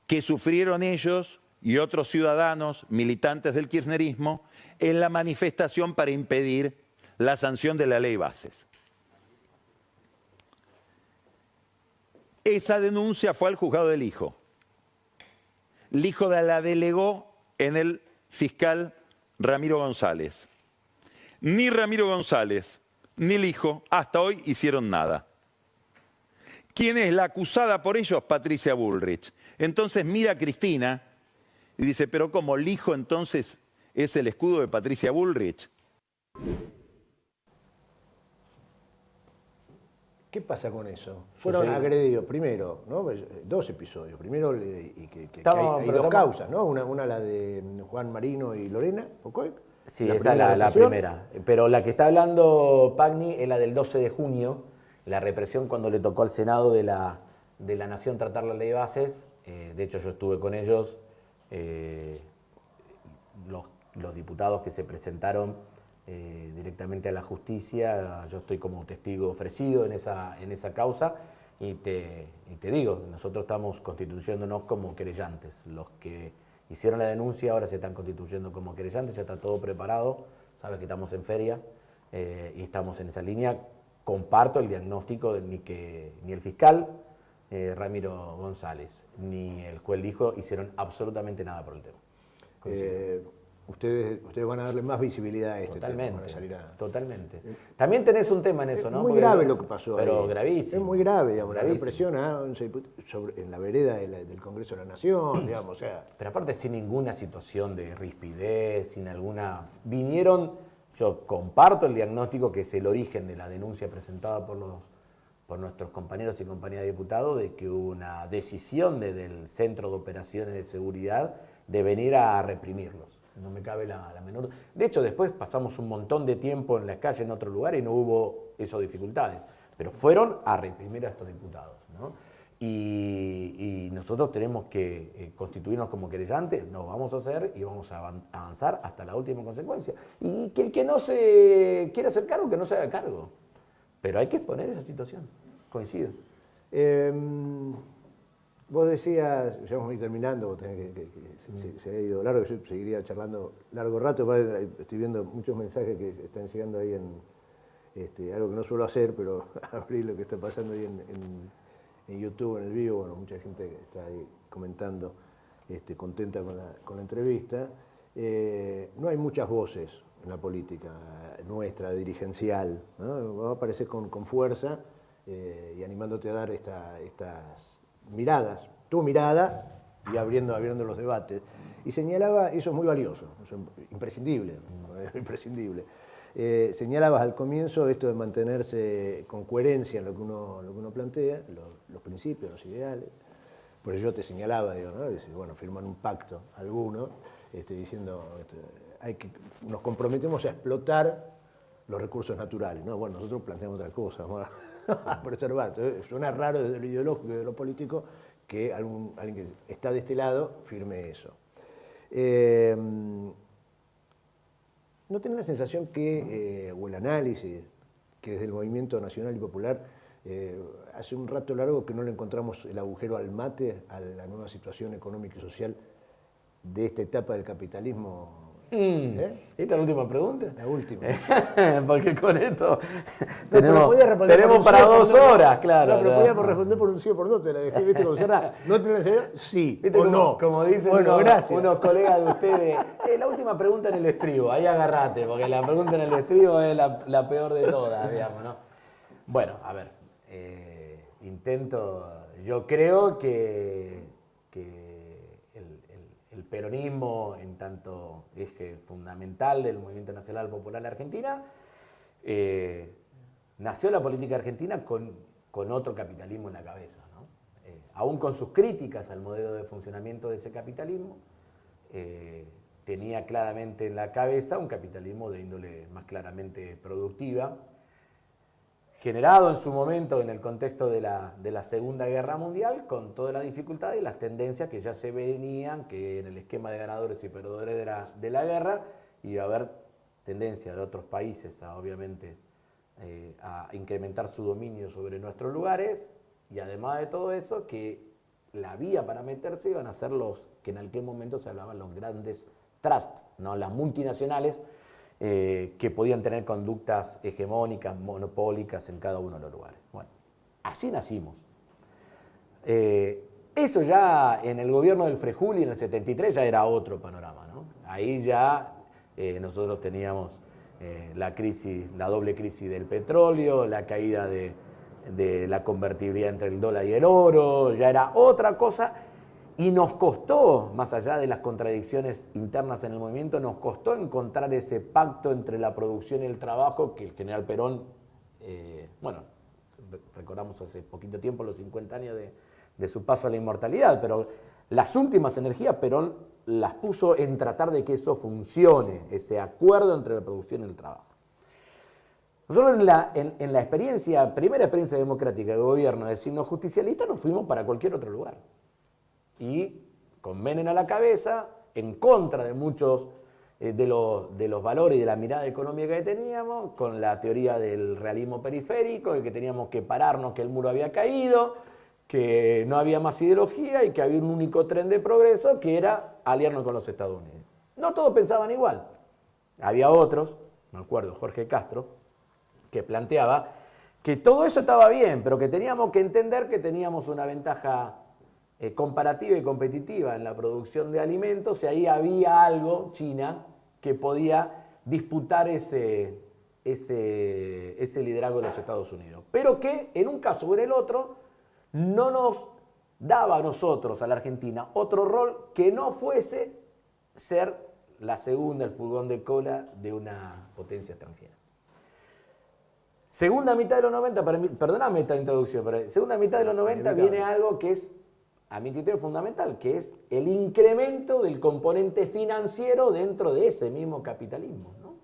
que sufrieron ellos y otros ciudadanos militantes del kirchnerismo en la manifestación para impedir la sanción de la ley Bases. Esa denuncia fue al juzgado del hijo. El hijo la delegó en el fiscal Ramiro González. Ni Ramiro González ni el hijo hasta hoy hicieron nada. ¿Quién es la acusada por ellos? Patricia Bullrich. Entonces mira a Cristina y dice, pero ¿cómo el hijo entonces es el escudo de Patricia Bullrich? ¿Qué pasa con eso? Fueron agredidos primero, ¿no? 2 episodios. Primero, hay 2 causas, ¿no? Una la de Juan Marino y Lorena Pocoy. Sí, esa es la primera. Pero la que está hablando Pagni es la del 12 de junio, la represión cuando le tocó al Senado de la Nación tratar la ley de bases. De hecho, yo estuve con ellos. Los diputados que se presentaron directamente a la justicia, yo estoy como testigo ofrecido en esa causa y te digo, nosotros estamos constituyéndonos como querellantes, los que hicieron la denuncia, ahora se están constituyendo como querellantes, ya está todo preparado, sabes que estamos en feria y estamos en esa línea. Comparto el diagnóstico de ni el fiscal Ramiro González ni el juez Lijo hicieron absolutamente nada por el tema. Ustedes van a darle más visibilidad a este Totalmente, tema. Van a salir totalmente. También tenés un tema en eso, ¿no? Es muy Porque grave lo que pasó pero ahí. gravísimo. Es muy grave, digamos, gravísimo. la represión a 11 diputados en la vereda del Congreso de la Nación, digamos, o sea... Pero aparte sin ninguna situación de rispidez, sin alguna... Yo comparto el diagnóstico que es el origen de la denuncia presentada por nuestros compañeros y compañeras de diputados, de que hubo una decisión del Centro de Operaciones de Seguridad de venir a reprimirlos. No me cabe la menor... De hecho, después pasamos un montón de tiempo en la calle en otro lugar y no hubo esas dificultades. Pero fueron a reprimir a estos diputados, ¿no? Y nosotros tenemos que constituirnos como querellantes, lo vamos a hacer y vamos a avanzar hasta la última consecuencia. Y que el que no se quiera hacer cargo, que no se haga cargo. Pero hay que exponer esa situación, coincido. Vos decías, ya vamos a ir terminando, vos tenés se ha ido largo, yo seguiría charlando largo rato, estoy viendo muchos mensajes que están llegando ahí en algo que no suelo hacer, pero abrir lo que está pasando ahí en YouTube, en el vivo, bueno, mucha gente está ahí comentando, contenta con la entrevista. No hay muchas voces en la política nuestra, dirigencial, ¿no? Vos aparecés con fuerza y animándote a dar estas miradas, tu mirada, y abriendo los debates. Y señalaba, y eso es muy valioso, eso es imprescindible, imprescindible. Señalabas al comienzo esto de mantenerse con coherencia en lo que uno plantea, los principios, los ideales. Por eso yo te señalaba, digo, ¿no? Dice, bueno, firman un pacto algunos, diciendo, nos comprometemos a explotar los recursos naturales, ¿no? Bueno, nosotros planteamos otra cosa, vamos a preservar. Entonces, suena raro desde lo ideológico y de lo político que alguien que está de este lado firme eso. ¿No tenés la sensación que, o el análisis, que desde el movimiento nacional y popular, hace un rato largo que no le encontramos el agujero al mate a la nueva situación económica y social de esta etapa del capitalismo? ¿Esta es la última pregunta? La última. Porque con esto no, tenemos para 2 horas, claro. No, pero podíamos responder por un sí o por no, te la dejé, ¿viste? Como cerrar. ¿No te la dejé? Sí ¿viste? o no. Como dicen unos colegas de ustedes, la última pregunta en el estribo, ahí agarrate, porque la pregunta en el estribo es la peor de todas, digamos, ¿no? Bueno, a ver, yo creo que el peronismo, en tanto eje fundamental del movimiento nacional popular de Argentina, nació la política argentina con otro capitalismo en la cabeza, ¿no? Aún con sus críticas al modelo de funcionamiento de ese capitalismo, tenía claramente en la cabeza un capitalismo de índole más claramente productiva, generado en su momento en el contexto de la Segunda Guerra Mundial, con todas las dificultades y las tendencias que ya se venían, que en el esquema de ganadores y perdedores de la guerra iba a haber tendencia de otros países a, obviamente, a incrementar su dominio sobre nuestros lugares, y además de todo eso, que la vía para meterse iban a ser los que en aquel momento se hablaban los grandes trusts, ¿no? Las multinacionales, que podían tener conductas hegemónicas, monopólicas en cada uno de los lugares. Bueno, así nacimos. Eso ya en el gobierno del Frejuli en el 73 ya era otro panorama, ¿no? Ahí ya nosotros teníamos la doble crisis del petróleo, la caída de la convertibilidad entre el dólar y el oro, ya era otra cosa. Y nos costó, más allá de las contradicciones internas en el movimiento, nos costó encontrar ese pacto entre la producción y el trabajo que el general Perón, recordamos hace poquito tiempo los 50 años de su paso a la inmortalidad, pero las últimas energías Perón las puso en tratar de que eso funcione, ese acuerdo entre la producción y el trabajo. Nosotros en la primera experiencia democrática de gobierno de signo justicialista nos fuimos para cualquier otro lugar. Y con Menem a la cabeza, en contra de muchos de los valores y de la mirada económica que teníamos, con la teoría del realismo periférico, de que teníamos que pararnos, que el muro había caído, que no había más ideología y que había un único tren de progreso que era aliarnos con los Estados Unidos. No todos pensaban igual. Había otros, me acuerdo, Jorge Castro, que planteaba que todo eso estaba bien, pero que teníamos que entender que teníamos una ventaja comparativa y competitiva en la producción de alimentos y ahí había algo, China, que podía disputar ese liderazgo de los Estados Unidos. Pero que en un caso o en el otro no nos daba a nosotros, a la Argentina, otro rol que no fuese ser la segunda, el furgón de cola de una potencia extranjera. Segunda mitad de los 90, perdóname esta introducción, pero segunda mitad de los 90 viene algo que es, a mi criterio, fundamental, que es el incremento del componente financiero dentro de ese mismo capitalismo, ¿no?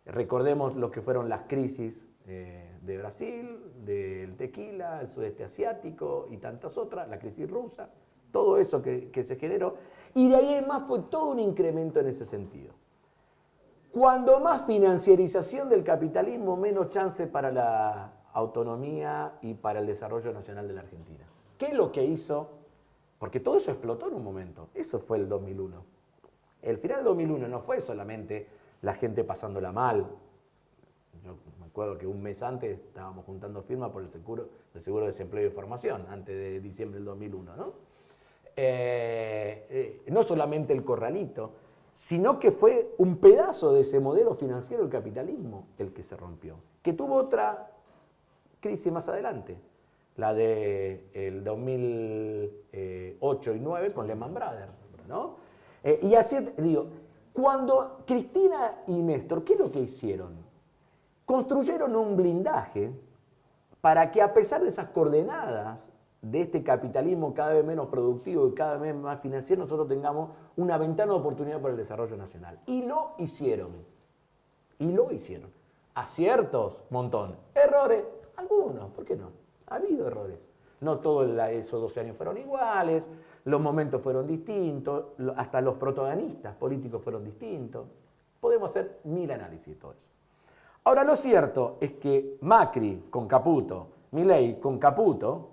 Recordemos lo que fueron las crisis de Brasil, del tequila, el sudeste asiático y tantas otras, la crisis rusa, todo eso que se generó, y de ahí en más fue todo un incremento en ese sentido. Cuando más financiarización del capitalismo, menos chance para la autonomía y para el desarrollo nacional de la Argentina. ¿Qué es lo que hizo? Porque todo eso explotó en un momento. Eso fue el 2001. El final del 2001 no fue solamente la gente pasándola mal. Yo me acuerdo que un mes antes estábamos juntando firmas por el seguro de desempleo y formación, antes de diciembre del 2001, ¿no? No solamente el corralito, sino que fue un pedazo de ese modelo financiero del capitalismo el que se rompió, que tuvo otra crisis más adelante, la del 2008 y 2009 con Lehman Brothers, ¿no? Y así, digo, cuando Cristina y Néstor, ¿qué es lo que hicieron? Construyeron un blindaje para que a pesar de esas coordenadas de este capitalismo cada vez menos productivo y cada vez más financiero, nosotros tengamos una ventana de oportunidad para el desarrollo nacional. Y lo hicieron. Y lo hicieron. Aciertos, montón. Errores, algunos, ¿por qué no? Ha habido errores. No todos esos 12 años fueron iguales, los momentos fueron distintos, hasta los protagonistas políticos fueron distintos. Podemos hacer 1000 análisis de todo eso. Ahora, lo cierto es que Macri con Caputo, Milei con Caputo,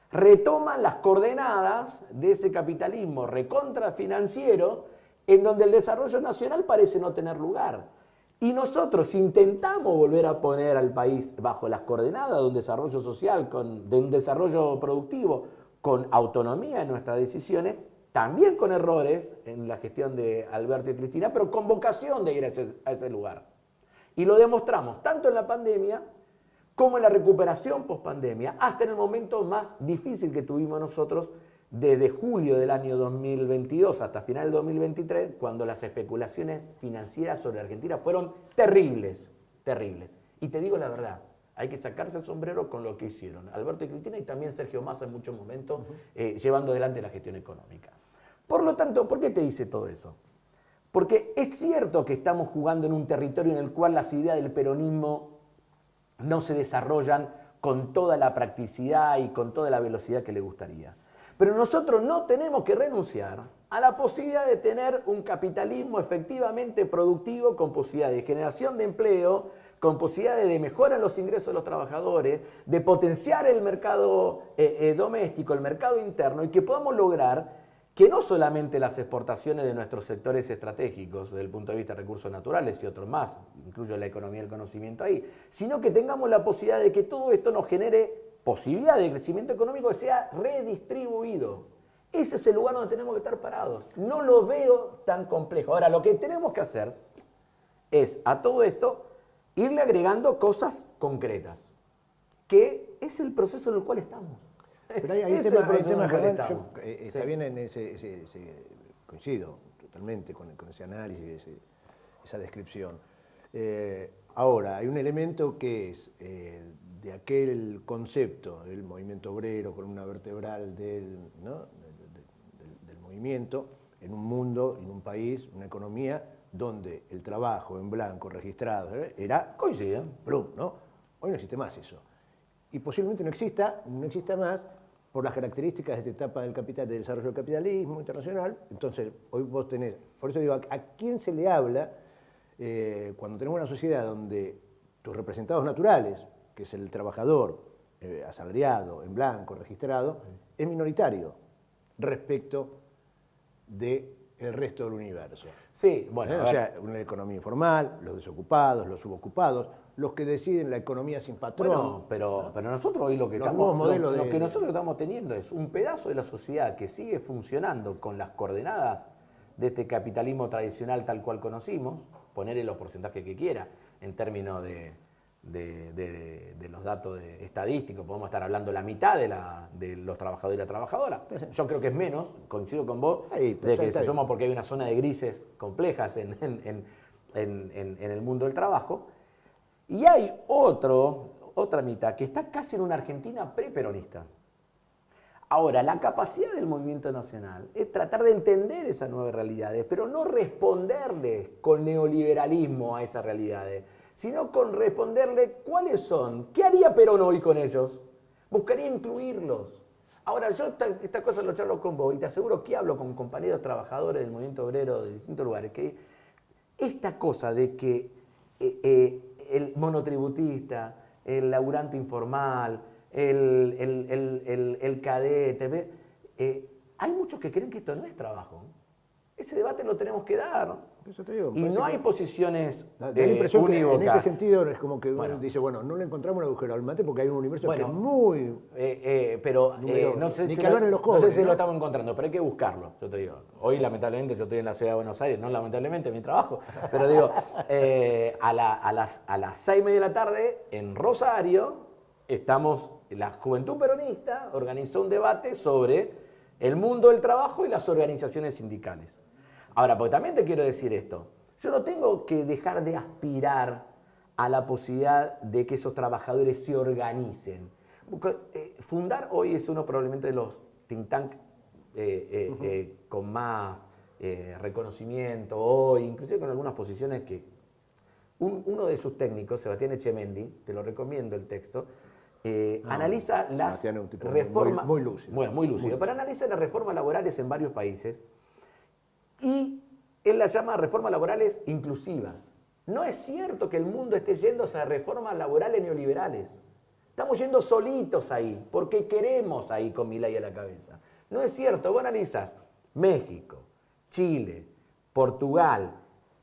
retoman las coordenadas de ese capitalismo recontrafinanciero en donde el desarrollo nacional parece no tener lugar. Y nosotros intentamos volver a poner al país bajo las coordenadas de un desarrollo social, de un desarrollo productivo, con autonomía en nuestras decisiones, también con errores en la gestión de Alberto y Cristina, pero con vocación de ir a ese lugar. Y lo demostramos tanto en la pandemia como en la recuperación post-pandemia, hasta en el momento más difícil que tuvimos nosotros, desde julio del año 2022 hasta final del 2023, cuando las especulaciones financieras sobre Argentina fueron terribles, terribles. Y te digo la verdad, hay que sacarse el sombrero con lo que hicieron Alberto y Cristina y también Sergio Massa en muchos momentos, llevando adelante la gestión económica. Por lo tanto, ¿por qué te dice todo eso? Porque es cierto que estamos jugando en un territorio en el cual las ideas del peronismo no se desarrollan con toda la practicidad y con toda la velocidad que le gustaría. Pero nosotros no tenemos que renunciar a la posibilidad de tener un capitalismo efectivamente productivo con posibilidad de generación de empleo, con posibilidades de mejora en los ingresos de los trabajadores, de potenciar el mercado doméstico, el mercado interno, y que podamos lograr que no solamente las exportaciones de nuestros sectores estratégicos desde el punto de vista de recursos naturales y otros más, incluyo la economía del conocimiento ahí, sino que tengamos la posibilidad de que todo esto nos genere posibilidad de crecimiento económico que sea redistribuido. Ese es el lugar donde tenemos que estar parados. No lo veo tan complejo. Ahora, lo que tenemos que hacer es a todo esto irle agregando cosas concretas, que es el proceso en el cual estamos. Pero hay temas, Germán, está bien en ese coincido totalmente con ese análisis, esa descripción. Ahora, hay un elemento que es de aquel concepto del movimiento obrero, columna vertebral del movimiento, en un mundo, en un país, una economía, donde el trabajo en blanco registrado era Coincide. plum, ¿no? Hoy no existe más eso. Y posiblemente no exista más por las características de esta etapa del desarrollo del capitalismo internacional. Entonces, hoy vos tenés, por eso digo, ¿a quién se le habla cuando tenemos una sociedad donde tus representados naturales, que es el trabajador, asalariado, en blanco, registrado, es minoritario respecto del resto del universo. Sí, bueno, a O ver. sea, una economía informal, los desocupados, los subocupados, los que deciden la economía sin patrón. Bueno, pero nosotros hoy lo que Los estamos, nuevos modelos lo de- que nosotros estamos teniendo es un pedazo de la sociedad que sigue funcionando con las coordenadas de este capitalismo tradicional tal cual conocimos, ponerle los porcentajes que quiera en términos de los datos estadísticos, podemos estar hablando la mitad de los trabajadores y la trabajadora. Yo creo que es menos, coincido con vos, Ahí, de que está se bien. suma porque hay una zona de grises complejas en el mundo del trabajo. Y hay otra mitad que está casi en una Argentina preperonista. Ahora, la capacidad del movimiento nacional es tratar de entender esas nuevas realidades, pero no responderle con neoliberalismo a esas realidades, sino con responderle cuáles son, qué haría Perón hoy con ellos. Buscaría incluirlos. Ahora, yo esta cosa lo charlo con vos y te aseguro que hablo con compañeros trabajadores del movimiento obrero de distintos lugares, que esta cosa de que el monotributista, el laburante informal, el cadete, hay muchos que creen que esto no es trabajo. Ese debate lo tenemos que dar. Eso te digo, me Y parece no hay que- posiciones Da la impresión que en unívocas. ese sentido es como que uno Bueno. dice, bueno, no le encontramos un agujero al mate porque hay un universo que Bueno, es muy... pero numeroso. no sé Ni si, que hablar en los no jóvenes, sé si ¿no? lo estamos encontrando, pero hay que buscarlo, yo te digo. Hoy, lamentablemente, yo estoy en la ciudad de Buenos Aires, no lamentablemente, mi trabajo, pero digo, a las 6:30 de la tarde, en Rosario, la Juventud Peronista organizó un debate sobre el mundo del trabajo y las organizaciones sindicales. Ahora, porque también te quiero decir esto, yo no tengo que dejar de aspirar a la posibilidad de que esos trabajadores se organicen. Fundar hoy es uno probablemente de los think tank con más reconocimiento hoy, inclusive con algunas posiciones que uno de sus técnicos, Sebastián Echemendi, te lo recomiendo el texto, analiza las Sebastián es un tipo reformas... muy lúcido. Bueno, muy lúcido. Pero analiza las reformas laborales en varios países y él las llama reformas laborales inclusivas. No es cierto que el mundo esté yendo hacia reformas laborales neoliberales. Estamos yendo solitos ahí, porque queremos ahí con Milei a la cabeza. No es cierto, vos analizás México, Chile, Portugal,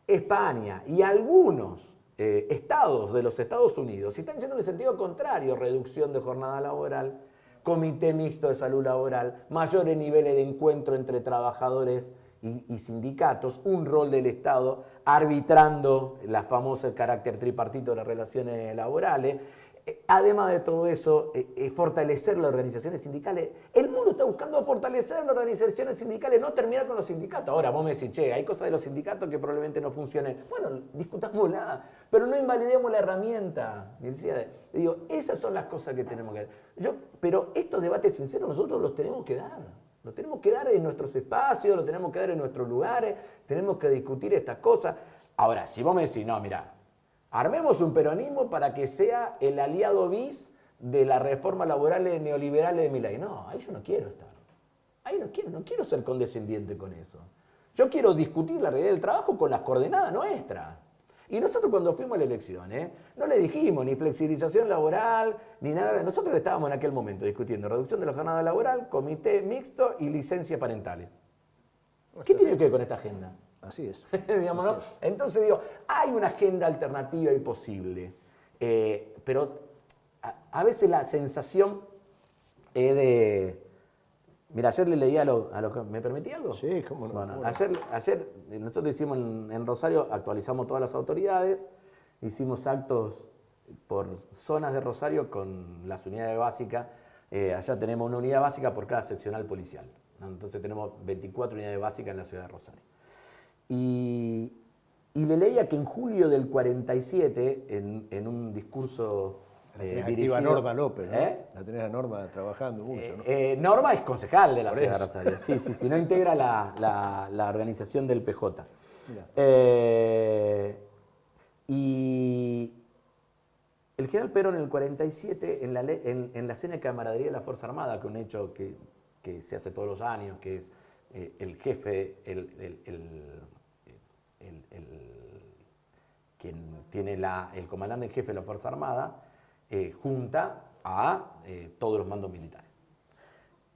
España y algunos estados de los Estados Unidos, y están yendo en el sentido contrario, reducción de jornada laboral, comité mixto de salud laboral, mayores niveles de encuentro entre trabajadores y sindicatos, un rol del Estado arbitrando la famosa carácter tripartito de las relaciones laborales. Además de todo eso, fortalecer las organizaciones sindicales. El mundo está buscando fortalecer las organizaciones sindicales, no terminar con los sindicatos. Ahora vos me decís, che, hay cosas de los sindicatos que probablemente no funcionen. Bueno, discutámosla, pero no invalidemos la herramienta. Digo, esas son las cosas que tenemos que hacer. Pero estos debates sinceros nosotros los tenemos que dar. Lo tenemos que dar en nuestros espacios, lo tenemos que dar en nuestros lugares, tenemos que discutir estas cosas. Ahora, si vos me decís, no, mira, armemos un peronismo para que sea el aliado bis de las reformas laborales neoliberales de Milei. No, ahí yo no quiero estar. Ahí no quiero ser condescendiente con eso. Yo quiero discutir la realidad del trabajo con las coordenadas nuestras. Y nosotros cuando fuimos a la elección, no le dijimos ni flexibilización laboral, ni nada. Nosotros estábamos en aquel momento discutiendo reducción de la jornada laboral, comité mixto y licencias parentales. ¿Qué tiene que ver con esta agenda? Así es. Digamos, ¿no? Entonces digo, hay una agenda alternativa y posible, pero a veces la sensación es de... Mira, ayer le leía a lo que... ¿Me permití algo? Sí, cómo no. Bueno, cómo no. ayer nosotros hicimos en Rosario, actualizamos todas las autoridades, hicimos actos por zonas de Rosario con las unidades básicas. Allá tenemos una unidad básica por cada seccional policial, ¿no? Entonces tenemos 24 unidades básicas en la ciudad de Rosario. Y le leía que en julio del 47, en un discurso La tenés dirigido... activa Norma López, ¿no? ¿Eh? La tenés a Norma trabajando mucho, ¿no? Norma es concejal de la Por ciudad de eso. Rosario. Sí, no integra la organización del PJ. Mirá. Y el general Perón en el 47, en la cena de camaradería de la Fuerza Armada, que es un hecho que se hace todos los años, que es el jefe, quien tiene el comandante en jefe de la Fuerza Armada, junta a todos los mandos militares.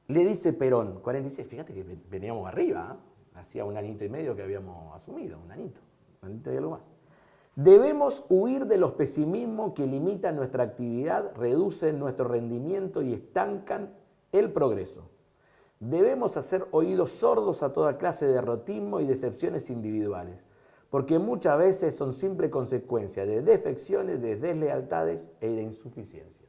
Le dice Perón, 46, fíjate que veníamos arriba, hacía un añito y medio que habíamos asumido, un añito y algo más. Debemos huir de los pesimismos que limitan nuestra actividad, reducen nuestro rendimiento y estancan el progreso. Debemos hacer oídos sordos a toda clase de derrotismo y decepciones individuales, porque muchas veces son simple consecuencia de defecciones, de deslealtades y de insuficiencias.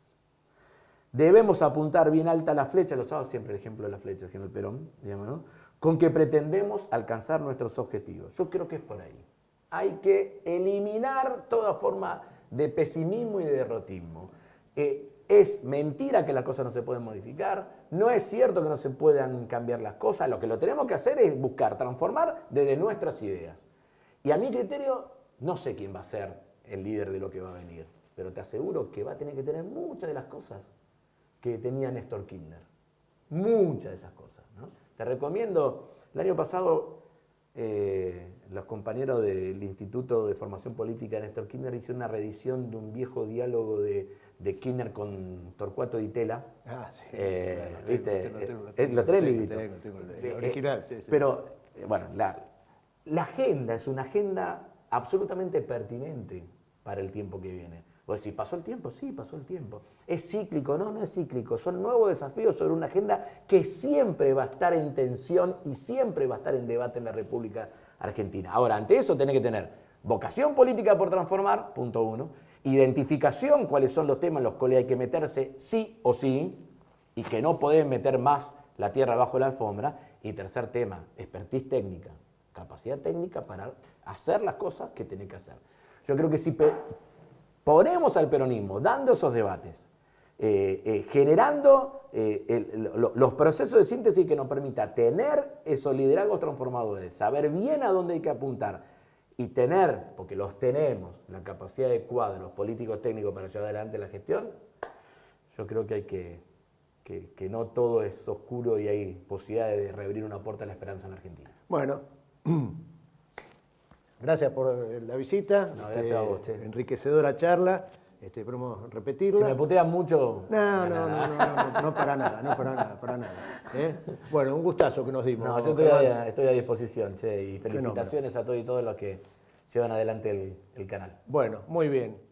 Debemos apuntar bien alta la flecha, lo usaba siempre el ejemplo de la flecha, el general Perón, digamos, ¿no? Con que pretendemos alcanzar nuestros objetivos. Yo creo que es por ahí. Hay que eliminar toda forma de pesimismo y de derrotismo. Es mentira que las cosas no se pueden modificar, no es cierto que no se puedan cambiar las cosas, lo que lo tenemos que hacer es buscar, transformar desde nuestras ideas. Y a mi criterio, no sé quién va a ser el líder de lo que va a venir, pero te aseguro que va a tener que tener muchas de las cosas que tenía Néstor Kirchner. Muchas de esas cosas, ¿no? Te recomiendo, el año pasado los compañeros del Instituto de Formación Política de Néstor Kirchner hicieron una reedición de un viejo diálogo de Kirchner con Torcuato Di Tella. Ah, sí. ¿Viste? Lo tenés el librito. Tengo el original, sí. Pero, bueno, la agenda es una agenda absolutamente pertinente para el tiempo que viene. Pues si pasó el tiempo, sí, pasó el tiempo. ¿Es cíclico? No, no es cíclico. Son nuevos desafíos sobre una agenda que siempre va a estar en tensión y siempre va a estar en debate en la República Argentina. Ahora, ante eso tenés que tener vocación política por transformar, punto uno, identificación, cuáles son los temas en los cuales hay que meterse sí o sí, y que no podés meter más la tierra bajo la alfombra. Y tercer tema, expertise técnica, capacidad técnica para hacer las cosas que tenés que hacer. Yo creo que si ponemos al peronismo dando esos debates, generando los procesos de síntesis que nos permita tener esos liderazgos transformadores, saber bien a dónde hay que apuntar y tener, porque los tenemos, la capacidad adecuada de los políticos técnicos para llevar adelante la gestión, yo creo que hay que no todo es oscuro y hay posibilidad de reabrir una puerta a la esperanza en la Argentina. Bueno, gracias por la visita. No, gracias a vos, che. Enriquecedora charla. Esperemos repetirla. Si me putean mucho... No, para nada. Bueno, un gustazo que nos dimos. No, yo estoy a disposición, che, y felicitaciones a todos y todos los que llevan adelante el canal. Bueno, muy bien.